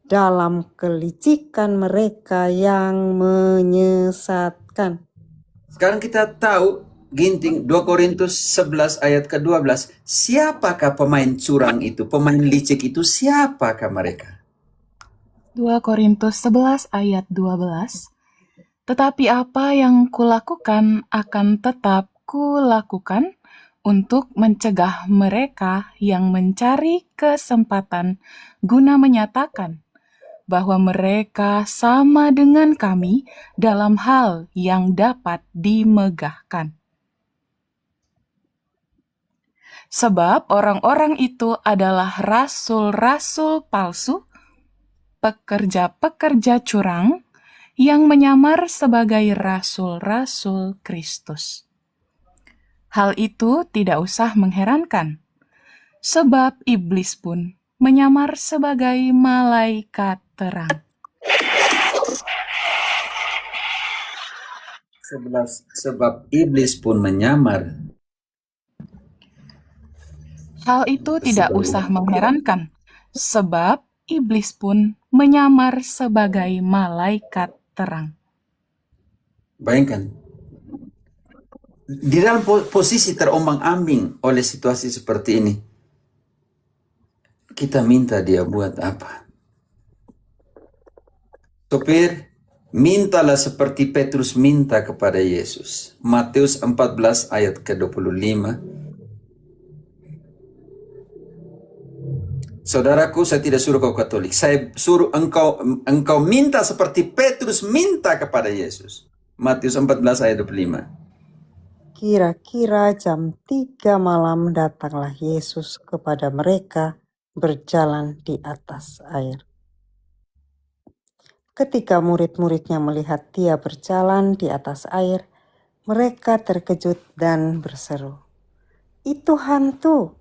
dalam kelicikan mereka yang menyesatkan. Sekarang kita tahu, Ginting, 2 Korintus 11 ayat ke-12. Siapakah pemain curang itu? Pemain licik itu siapakah mereka? 2 Korintus 11 ayat 12. Tetapi apa yang kulakukan akan tetap kulakukan untuk mencegah mereka yang mencari kesempatan guna menyatakan bahwa mereka sama dengan kami dalam hal yang dapat dimegahkan. Sebab orang-orang itu adalah rasul-rasul palsu, pekerja-pekerja curang, yang menyamar sebagai rasul-rasul Kristus. Hal itu tidak usah mengherankan, sebab iblis pun menyamar sebagai malaikat terang. 11. Sebab iblis pun menyamar. Hal itu tidak usah mengherankan, sebab iblis pun menyamar sebagai malaikat terang. Bayangkan, di dalam posisi terombang-ambing oleh situasi seperti ini, kita minta dia buat apa? Sopir, mintalah seperti Petrus minta kepada Yesus. Matius 14 ayat ke-25. Saudaraku, saya tidak suruh kau Katolik. Saya suruh engkau minta seperti Petrus minta kepada Yesus. Matius 14 ayat 25. Kira-kira jam 3 malam datanglah Yesus kepada mereka berjalan di atas air. Ketika murid-muridnya melihat dia berjalan di atas air, mereka terkejut dan berseru, "Itu hantu!"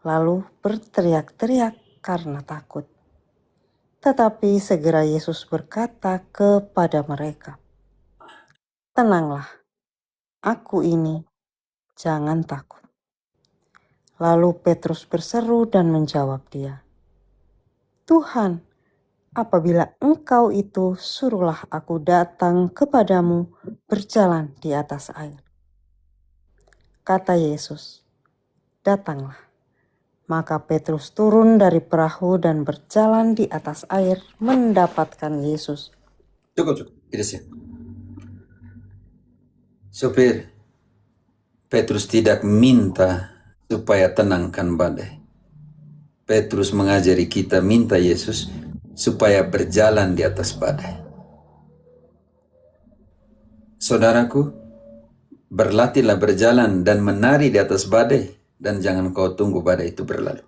Lalu berteriak-teriak karena takut. Tetapi segera Yesus berkata kepada mereka, "Tenanglah, aku ini, jangan takut." Lalu Petrus berseru dan menjawab dia, "Tuhan, apabila Engkau itu, suruhlah aku datang kepadamu berjalan di atas air." Kata Yesus, "Datanglah." Maka Petrus turun dari perahu dan berjalan di atas air mendapatkan Yesus. Cukup. Itu sih. Sopir, Petrus tidak minta supaya tenangkan badai. Petrus mengajari kita minta Yesus supaya berjalan di atas badai. Saudaraku, berlatihlah berjalan dan menari di atas badai, dan jangan kau tunggu badai itu berlalu.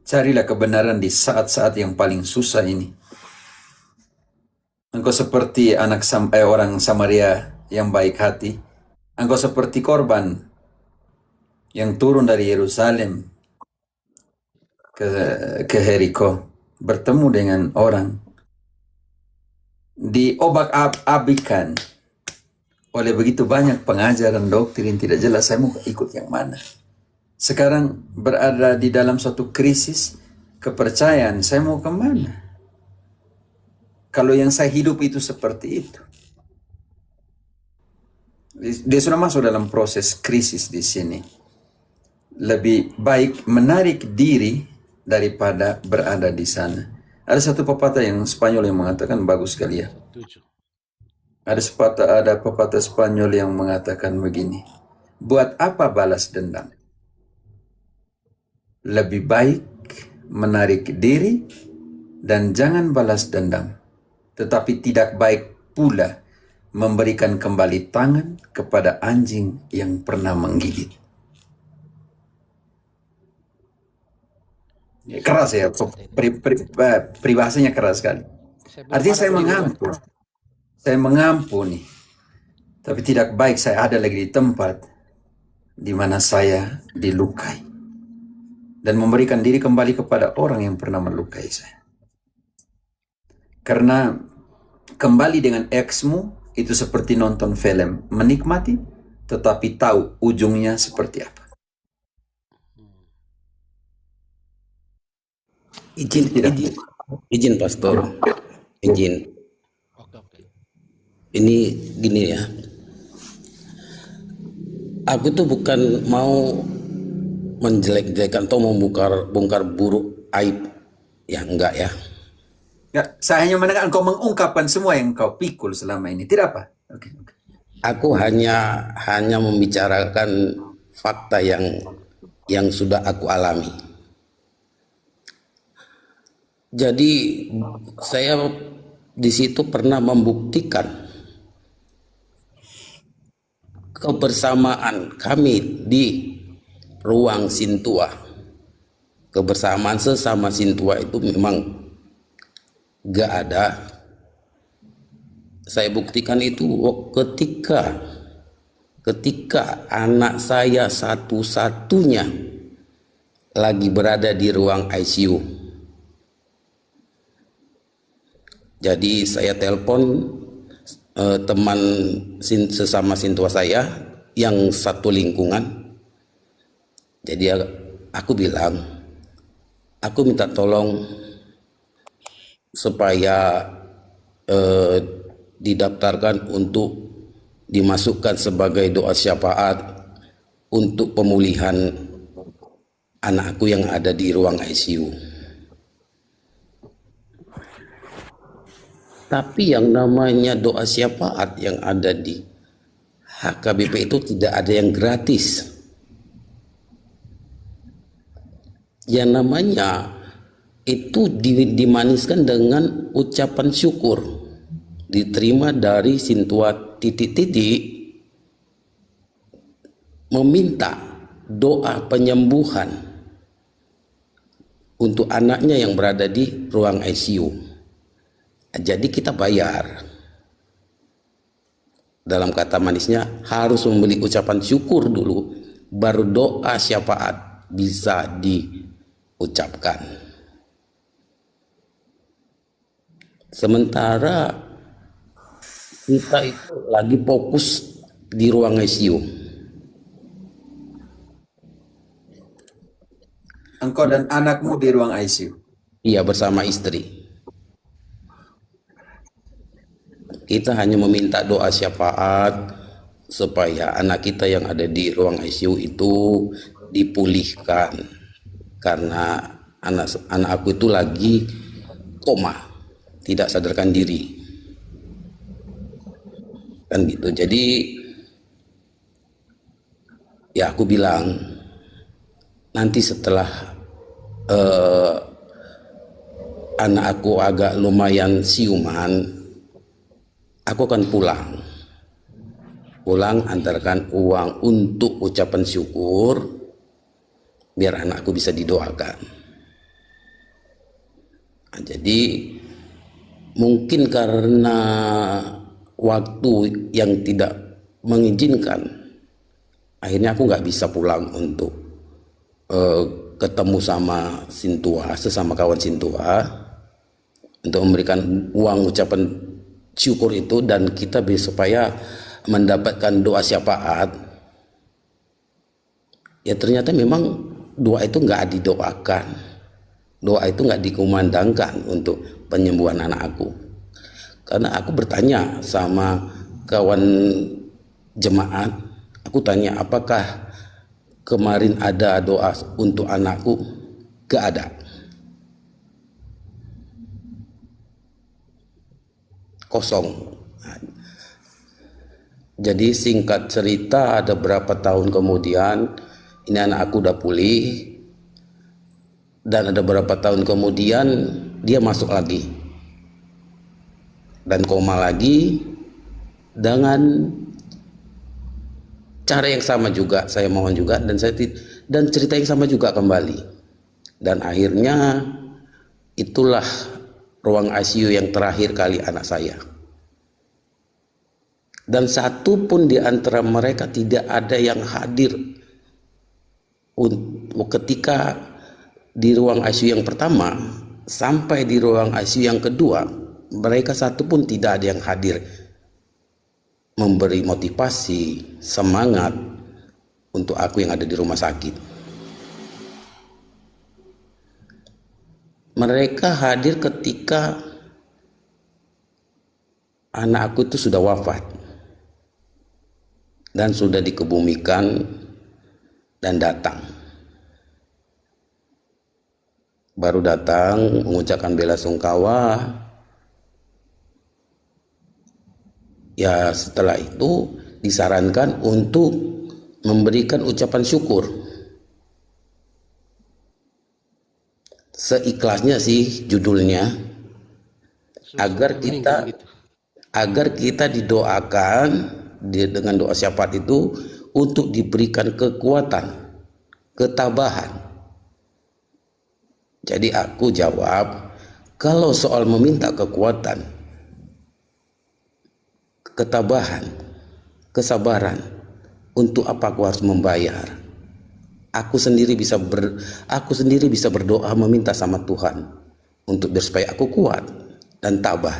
Carilah kebenaran di saat-saat yang paling susah ini. Engkau seperti orang Samaria yang baik hati. Engkau seperti korban yang turun dari Yerusalem ke Jericho, bertemu dengan orang, diobak-abikan oleh begitu banyak pengajaran doktrin tidak jelas. Saya mau ikut yang mana? Sekarang berada di dalam suatu krisis kepercayaan. Saya mau kemana? Kalau yang saya hidup itu seperti itu. Dia sudah masuk dalam proses krisis di sini. Lebih baik menarik diri daripada berada di sana. Ada satu pepatah yang Spanyol yang mengatakan bagus sekali ya. Ada pepatah Spanyol yang mengatakan begini, buat apa balas dendam? Lebih baik menarik diri dan jangan balas dendam. Tetapi tidak baik pula memberikan kembali tangan kepada anjing yang pernah menggigit. Keras ya, peribahasanya keras sekali. Artinya saya mengampun. Saya mengampuni, tapi tidak baik saya ada lagi di tempat di mana saya dilukai dan memberikan diri kembali kepada orang yang pernah melukai saya. Karena kembali dengan eksmu itu seperti nonton film, menikmati tetapi tahu ujungnya seperti apa. Izin pastor, izin. Ini gini ya, aku tuh bukan mau menjelek-jelekan atau bongkar buruk aib, ya enggak ya. Ya, saya hanya mendengar engkau mengungkapkan semua yang engkau pikul selama ini, tidak apa? Okay. Aku hanya membicarakan fakta yang sudah aku alami. Jadi saya di situ pernah membuktikan kebersamaan kami di ruang Sintua. Kebersamaan sesama Sintua itu memang gak ada. Saya buktikan itu ketika anak saya satu-satunya lagi berada di ruang ICU. Jadi saya telepon teman sesama Sintua saya yang satu lingkungan. Jadi aku bilang, aku minta tolong supaya didaftarkan untuk dimasukkan sebagai doa syafaat untuk pemulihan anakku yang ada di ruang ICU. Tapi yang namanya doa syafaat yang ada di HKBP itu tidak ada yang gratis. Yang namanya itu dimaniskan dengan ucapan syukur, diterima dari Sintua titik-titik, meminta doa penyembuhan untuk anaknya yang berada di ruang ICU. Jadi kita bayar. Dalam kata manisnya harus membeli ucapan syukur dulu, baru doa syafaat bisa diucapkan. Sementara kita itu lagi fokus di ruang ICU. Engkau dan anakmu di ruang ICU? Iya, bersama istri. Kita hanya meminta doa syafaat supaya anak kita yang ada di ruang ICU itu dipulihkan, karena anak aku itu lagi koma, tidak sadarkan diri, kan gitu. Jadi ya aku bilang nanti setelah anak aku agak lumayan siuman, aku akan pulang antarkan uang untuk ucapan syukur biar anakku bisa didoakan. Nah, jadi mungkin karena waktu yang tidak mengizinkan, akhirnya aku nggak bisa pulang untuk ketemu sama Sintua, sesama kawan Sintua, untuk memberikan uang ucapan syukur itu, dan kita bisa supaya mendapatkan doa syafaat. Ya ternyata memang doa itu nggak didoakan, doa itu nggak dikumandangkan untuk penyembuhan anak aku. Karena aku bertanya sama kawan jemaat, aku tanya apakah kemarin ada doa untuk anakku? Gak ada. Kosong. Jadi singkat cerita, ada berapa tahun kemudian ini anak aku udah pulih, dan ada berapa tahun kemudian dia masuk lagi dan koma lagi dengan cara yang sama juga. Saya mohon juga, dan cerita yang sama juga kembali, dan akhirnya itulah ruang ICU yang terakhir kali anak saya. Dan satu pun di antara mereka tidak ada yang hadir ketika di ruang ICU yang pertama sampai di ruang ICU yang kedua. Mereka satu pun tidak ada yang hadir memberi motivasi, semangat untuk aku yang ada di rumah sakit. Mereka hadir ketika anak aku itu sudah wafat dan sudah dikebumikan dan datang. Baru datang mengucapkan bela sungkawa. Ya setelah itu disarankan untuk memberikan ucapan syukur. Seikhlasnya sih judulnya, agar kita didoakan dengan doa syafaat itu untuk diberikan kekuatan, ketabahan. Jadi aku jawab, kalau soal meminta kekuatan, ketabahan, kesabaran, untuk apa aku harus membayar? Aku sendiri bisa berdoa meminta sama Tuhan untuk supaya aku kuat dan tabah.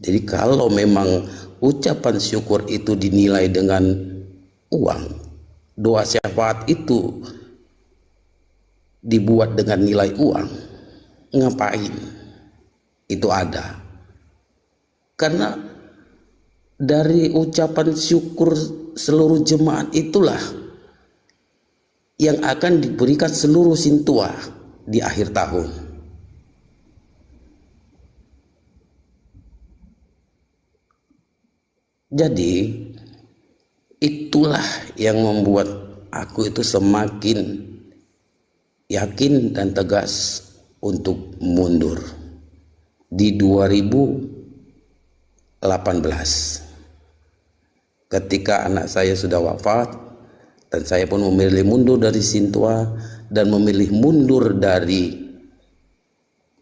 Jadi kalau memang ucapan syukur itu dinilai dengan uang, doa syafaat itu dibuat dengan nilai uang, ngapain itu ada? Karena dari ucapan syukur seluruh jemaat itulah yang akan diberikan seluruh Sintua di akhir tahun. Jadi itulah yang membuat aku itu semakin yakin dan tegas untuk mundur di 2018 ketika anak saya sudah wafat, dan saya pun memilih mundur dari Sintua dan memilih mundur dari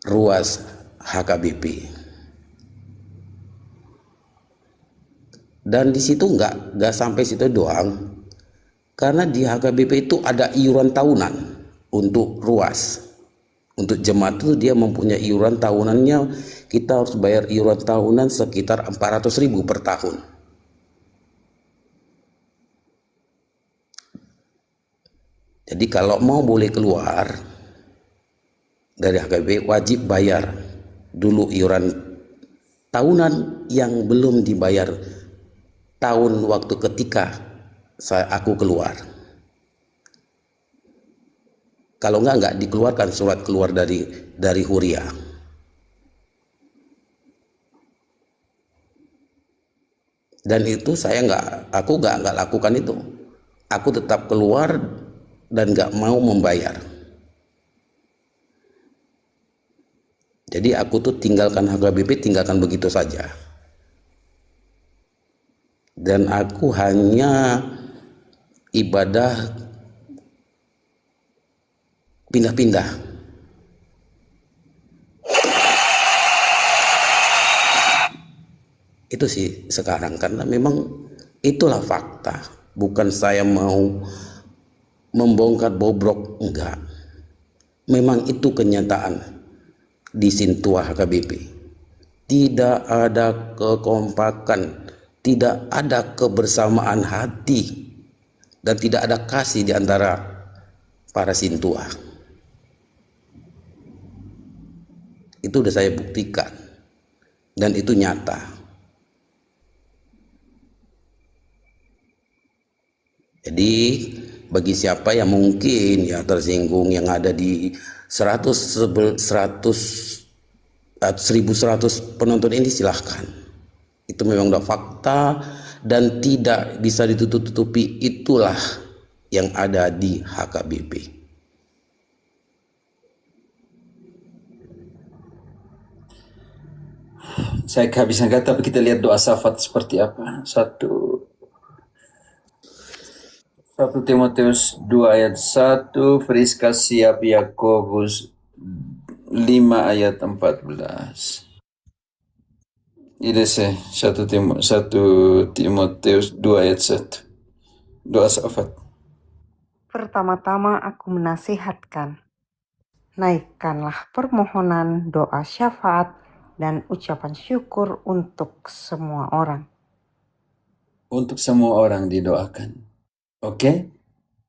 ruas HKBP. Dan di situ nggak sampai situ doang, karena di HKBP itu ada iuran tahunan untuk ruas. Untuk jemaat itu dia mempunyai iuran tahunannya, kita harus bayar iuran tahunan sekitar 400.000 per tahun. Jadi kalau mau boleh keluar dari HKBP wajib bayar dulu iuran tahunan yang belum dibayar tahun waktu ketika aku keluar. Kalau nggak dikeluarkan surat keluar dari Huria. Dan itu aku nggak lakukan itu. Aku tetap keluar dan nggak mau membayar. Jadi aku tuh tinggalkan HKBP, tinggalkan begitu saja. Dan aku hanya ibadah pindah-pindah. Itu sih sekarang, karena memang itulah fakta. Bukan saya mau membongkar bobrok, enggak. Memang itu kenyataan di Sintua HKBP. Tidak ada kekompakan, tidak ada kebersamaan hati, dan tidak ada kasih di antara para Sintua. Itu udah saya buktikan, dan itu nyata. Jadi bagi siapa yang mungkin ya tersinggung, yang ada di 1.100 penonton ini, silahkan. Itu memang udah fakta dan tidak bisa ditutup-tutupi. Itulah yang ada di HKBP. Saya kehabisan kata, tapi kita lihat doa syafaat seperti apa. 1 Timotius 2 ayat 1, Friska siap, Yakobus 5 ayat 14. Ini sih 1 Timotius 2 ayat 1. Doa syafaat. Pertama-tama aku menasihatkan, naikkanlah permohonan, doa syafaat, dan ucapan syukur untuk semua orang. Untuk semua orang didoakan. Oke?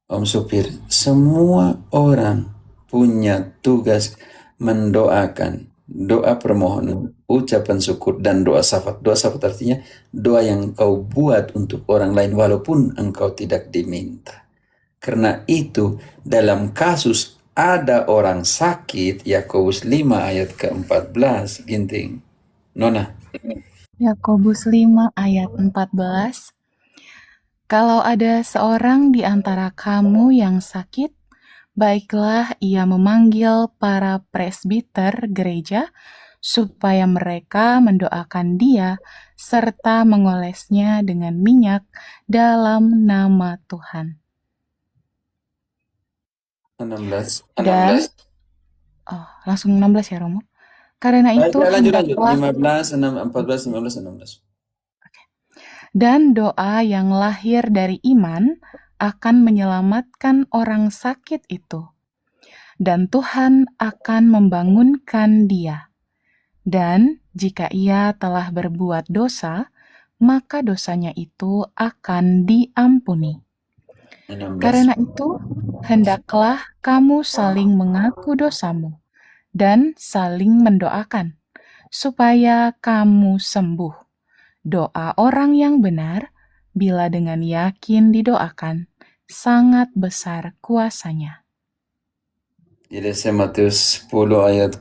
Om Supir, semua orang punya tugas mendoakan. Doa permohonan, ucapan syukur, dan doa syafaat. Doa syafaat artinya doa yang engkau buat untuk orang lain walaupun engkau tidak diminta. Karena itu dalam kasus ada orang sakit, Yakobus 5 ayat ke-14, Ginting. Nona. Yakobus 5 ayat 14. Kalau ada seorang di antara kamu yang sakit, baiklah ia memanggil para presbiter gereja supaya mereka mendoakan dia serta mengolesnya dengan minyak dalam nama Tuhan. 16. Dan langsung 16 ya Romo. Karena itu lanjut. 15, 14, 15, 16. Dan doa yang lahir dari iman akan menyelamatkan orang sakit itu. Dan Tuhan akan membangunkan dia. Dan jika ia telah berbuat dosa, maka dosanya itu akan diampuni. 16. Karena itu, hendaklah kamu saling mengaku dosamu dan saling mendoakan, supaya kamu sembuh. Doa orang yang benar, bila dengan yakin didoakan, sangat besar kuasanya. Jadi saya Matius 10 ayat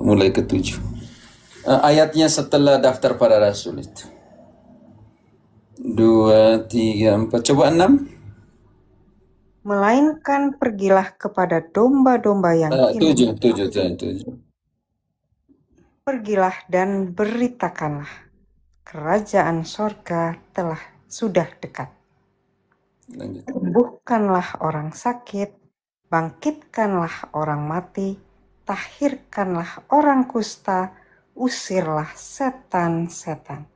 mulai ke-7. Ayatnya setelah daftar para rasul itu. 2, 3, 4. Coba 6. Melainkan pergilah kepada domba-domba yang hilang. 7. Pergilah dan beritakanlah, kerajaan sorga sudah dekat. Lanjut. Sembuhkanlah orang sakit, bangkitkanlah orang mati, tahirkanlah orang kusta, usirlah setan-setan.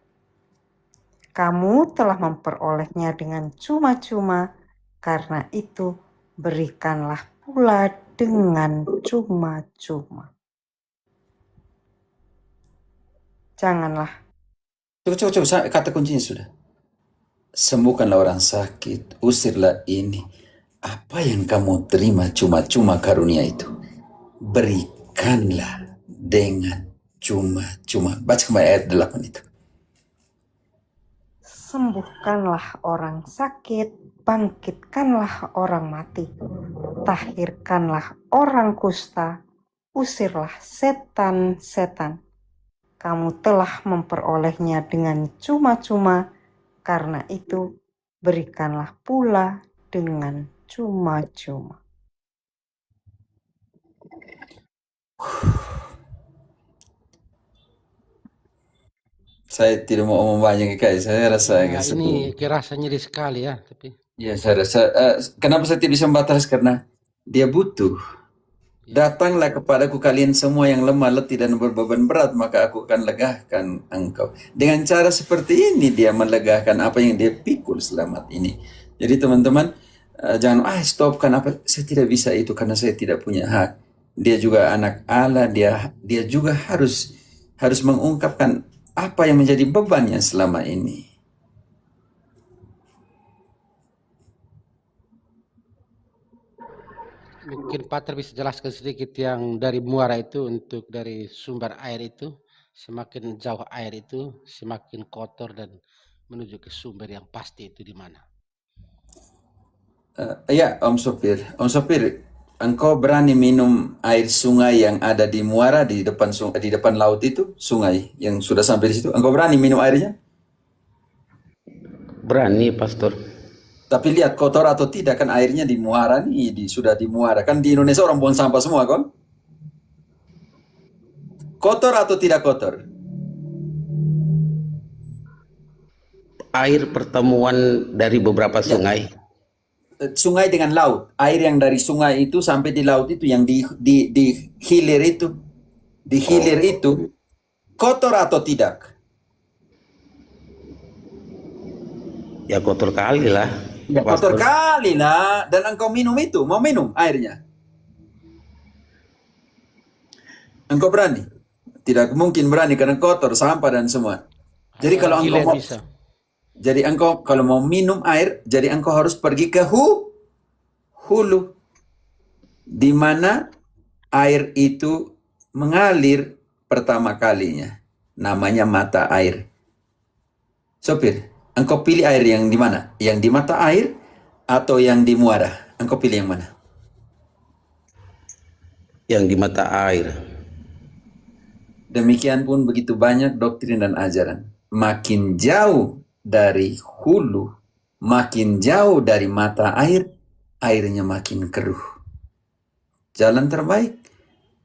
Kamu telah memperolehnya dengan cuma-cuma, karena itu berikanlah pula dengan cuma-cuma. Janganlah. Coba, kata kuncinya sudah. Sembuhkanlah orang sakit, usirlah ini. Apa yang kamu terima cuma-cuma karunia itu, berikanlah dengan cuma-cuma. Baca kembali ayat 8 itu. Sembuhkanlah orang sakit, bangkitkanlah orang mati, tahirkanlah orang kusta, usirlah setan-setan. Kamu telah memperolehnya dengan cuma-cuma, karena itu berikanlah pula dengan cuma-cuma. Saya tidak mau banyak guys, saya rasa agak ini kerasa nyeri sekali ya, tapi ya saya rasa kenapa saya tidak bisa membatasi, karena dia butuh. Datanglah kepadaku kalian semua yang lemah letih dan berbeban berat, maka aku akan legahkan engkau. Dengan cara seperti ini dia melegahkan apa yang dia pikul selama ini. Jadi teman-teman, jangan stopkan apa, saya tidak bisa itu karena saya tidak punya hak. Dia juga anak Allah, dia juga harus mengungkapkan apa yang menjadi bebannya selama ini. Mungkin Pater bisa jelaskan sedikit yang dari muara itu, untuk dari sumber air itu, semakin jauh air itu semakin kotor dan menuju ke sumber yang pasti itu di mana? Ya, Om Sopir, engkau berani minum air sungai yang ada di muara di depan laut itu, sungai yang sudah sampai di situ? Engkau berani minum airnya? Berani, Pastor. Tapi lihat kotor atau tidak, kan airnya di muara nih, sudah di muara. Kan di Indonesia orang buang sampah semua, kan? Kotor atau tidak kotor? Air pertemuan dari beberapa sungai. Sungai dengan laut. Air yang dari sungai itu sampai di laut itu, yang di hilir itu. Di hilir itu, kotor atau tidak? Ya kotor kali lah. Ya kotor kali lah. Dan engkau minum itu, mau minum airnya? Engkau berani? Tidak mungkin berani karena kotor, sampah dan semua. Jadi kalau engkau mau, kalau mau minum air, jadi engkau harus pergi ke hulu, di mana air itu mengalir pertama kalinya. Namanya mata air. Sopir, engkau pilih air yang di mana? Yang di mata air atau yang di muara? Engkau pilih yang mana? Yang di mata air. Demikian pun begitu banyak doktrin dan ajaran. Makin jauh dari hulu, makin jauh dari mata air, airnya makin keruh. Jalan terbaik,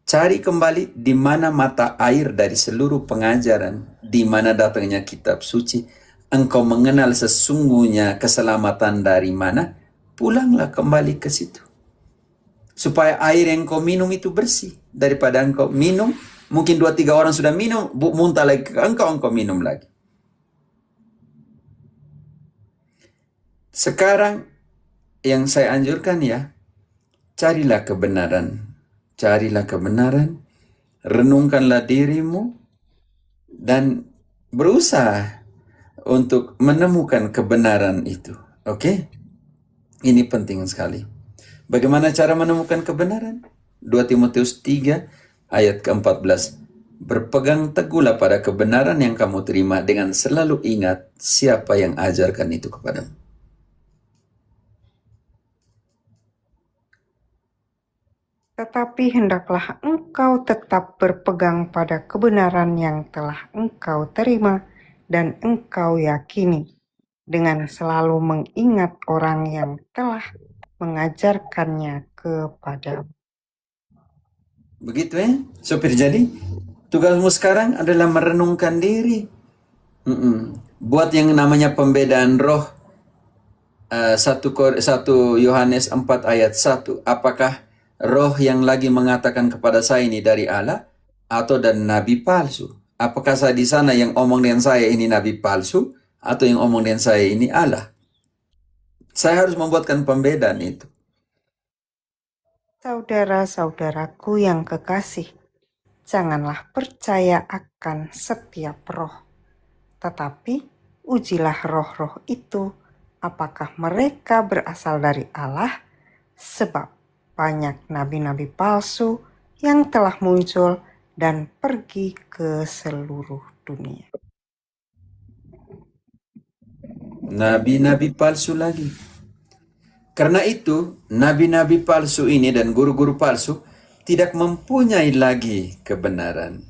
cari kembali di mana mata air dari seluruh pengajaran, di mana datangnya kitab suci. Engkau mengenal sesungguhnya keselamatan dari mana, pulanglah kembali ke situ. Supaya air yang kau minum itu bersih. Daripada engkau minum, mungkin 2-3 orang sudah minum, muntah lagi ke engkau minum lagi. Sekarang yang saya anjurkan ya, carilah kebenaran. Carilah kebenaran, renungkanlah dirimu, dan berusaha untuk menemukan kebenaran itu. Oke? Ini penting sekali. Bagaimana cara menemukan kebenaran? 2 Timotius 3 ayat ke-14. Berpegang teguhlah pada kebenaran yang kamu terima dengan selalu ingat siapa yang ajarkan itu kepadamu. Tetapi hendaklah engkau tetap berpegang pada kebenaran yang telah engkau terima dan engkau yakini, dengan selalu mengingat orang yang telah mengajarkannya kepada. Begitu ya, sopir. Jadi tugasmu sekarang adalah merenungkan diri. Buat yang namanya pembedaan roh. 1 Yohanes 4 ayat 1. Apakah roh yang lagi mengatakan kepada saya ini dari Allah atau dari nabi palsu? Apakah saya di sana yang omong dengan saya ini nabi palsu atau yang omong dengan saya ini Allah? Saya harus membuatkan pembedaan itu. Saudara-saudaraku yang kekasih, janganlah percaya akan setiap roh, tetapi ujilah roh-roh itu, apakah mereka berasal dari Allah, sebab banyak nabi-nabi palsu yang telah muncul dan pergi ke seluruh dunia. Nabi-nabi palsu lagi. Karena itu, nabi-nabi palsu ini dan guru-guru palsu tidak mempunyai lagi kebenaran.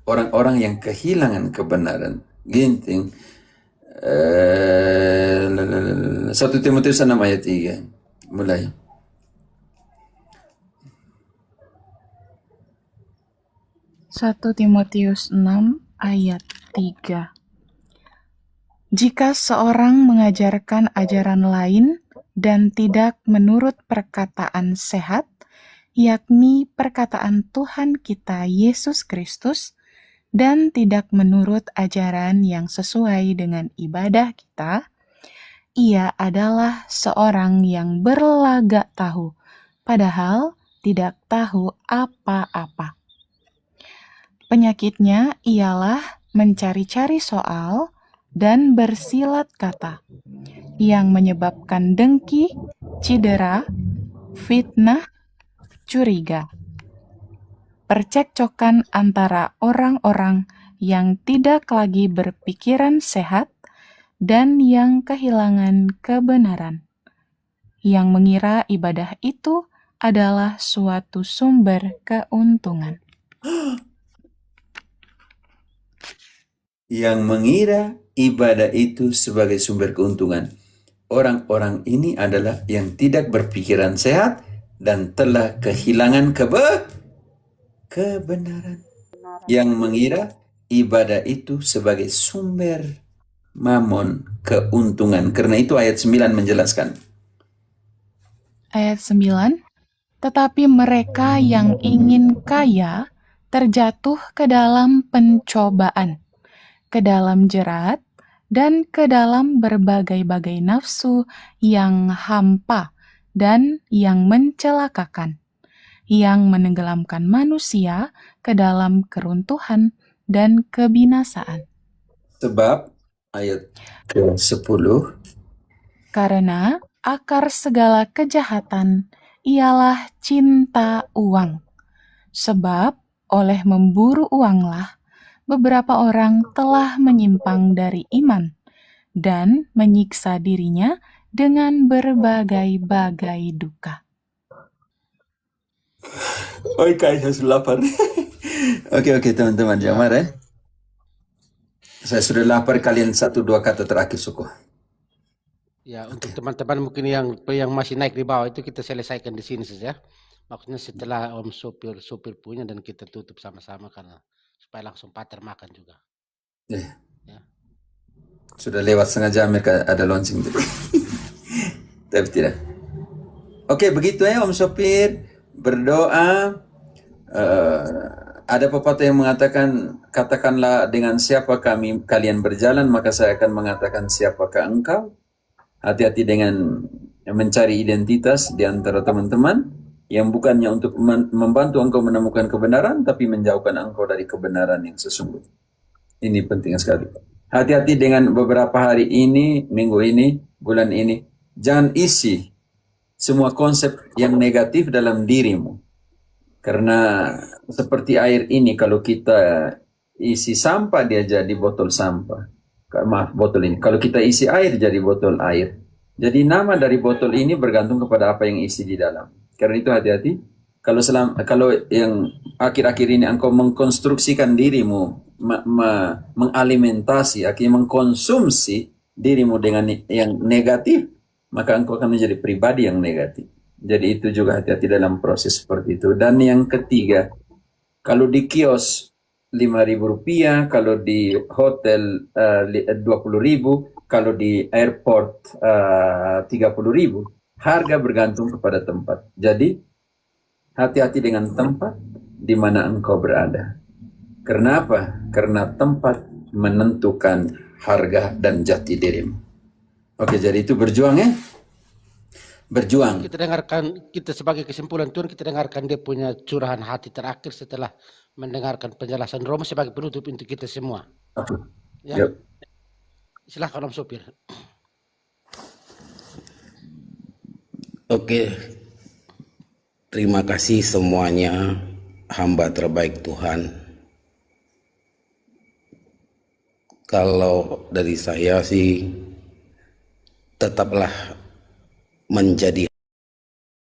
Orang-orang yang kehilangan kebenaran. Ginting. 1 Timotius 6 ayat 3. Mulai. Satu Timotius 6 ayat 3. Jika seorang mengajarkan ajaran lain dan tidak menurut perkataan sehat, yakni perkataan Tuhan kita Yesus Kristus, dan tidak menurut ajaran yang sesuai dengan ibadah kita, ia adalah seorang yang berlagak tahu, padahal tidak tahu apa-apa. Penyakitnya ialah mencari-cari soal dan bersilat kata, yang menyebabkan dengki, cedera, fitnah, curiga, percekcokan antara orang-orang yang tidak lagi berpikiran sehat dan yang kehilangan kebenaran, yang mengira ibadah itu adalah suatu sumber keuntungan. Yang mengira ibadah itu sebagai sumber keuntungan. Orang-orang ini adalah yang tidak berpikiran sehat dan telah kehilangan kebenaran. Yang mengira ibadah itu sebagai sumber mamon, keuntungan. Karena itu ayat 9 menjelaskan. Ayat 9, tetapi mereka yang ingin kaya terjatuh ke dalam pencobaan, ke dalam jerat, dan ke dalam berbagai-bagai nafsu yang hampa dan yang mencelakakan, yang menenggelamkan manusia ke dalam keruntuhan dan kebinasaan. Sebab, ayat ke-10, karena akar segala kejahatan ialah cinta uang. Sebab oleh memburu uanglah beberapa orang telah menyimpang dari iman dan menyiksa dirinya dengan berbagai-bagai duka. Oke, saya sudah lapar. Oke, teman-teman, jangan marah. Saya sudah lapar, kalian 1-2 kata terakhir, suku. Ya, untuk teman-teman mungkin yang masih naik di bawah itu kita selesaikan di sini saja. Maksudnya setelah Om supir punya dan kita tutup sama-sama karena supaya langsung Pater makan juga. Ya. Sudah lewat setengah jam ada launching. Tapi tidak. Oke, begitu ya Om Sopir. Berdoa. Ada pepatah yang mengatakan, katakanlah dengan siapa kalian berjalan, maka saya akan mengatakan siapakah engkau. Hati-hati dengan mencari identitas di antara teman-teman yang bukannya untuk membantu engkau menemukan kebenaran, tapi menjauhkan engkau dari kebenaran yang sesungguhnya. Ini penting sekali. Hati-hati dengan beberapa hari ini, minggu ini, bulan ini. Jangan isi semua konsep yang negatif dalam dirimu. Karena seperti air ini, kalau kita isi sampah, dia jadi botol sampah. Maaf, botol ini. Kalau kita isi air, jadi botol air. Jadi nama dari botol ini bergantung kepada apa yang isi di dalam. Karena itu hati-hati. Kalau yang akhir-akhir ini engkau mengkonstruksikan dirimu, mengalimentasi, akhirnya mengkonsumsi dirimu dengan yang negatif, maka engkau akan menjadi pribadi yang negatif. Jadi itu juga hati-hati dalam proses seperti itu. Dan yang ketiga, kalau di kios Rp5.000, kalau di hotel 20.000, kalau di airport 30.000, harga bergantung kepada tempat. Jadi hati-hati dengan tempat di mana engkau berada. Kenapa? Karena tempat menentukan harga dan jati dirimu. Oke, jadi itu berjuang ya. Berjuang. Kita dengarkan, kita sebagai kesimpulan Tuhan, kita dengarkan dia punya curahan hati terakhir setelah mendengarkan penjelasan Romo sebagai penutup untuk kita semua. Ya. Yep. Silahkan Om Sopir. Oke, terima kasih semuanya, hamba terbaik Tuhan. Kalau dari saya sih, tetaplah menjadi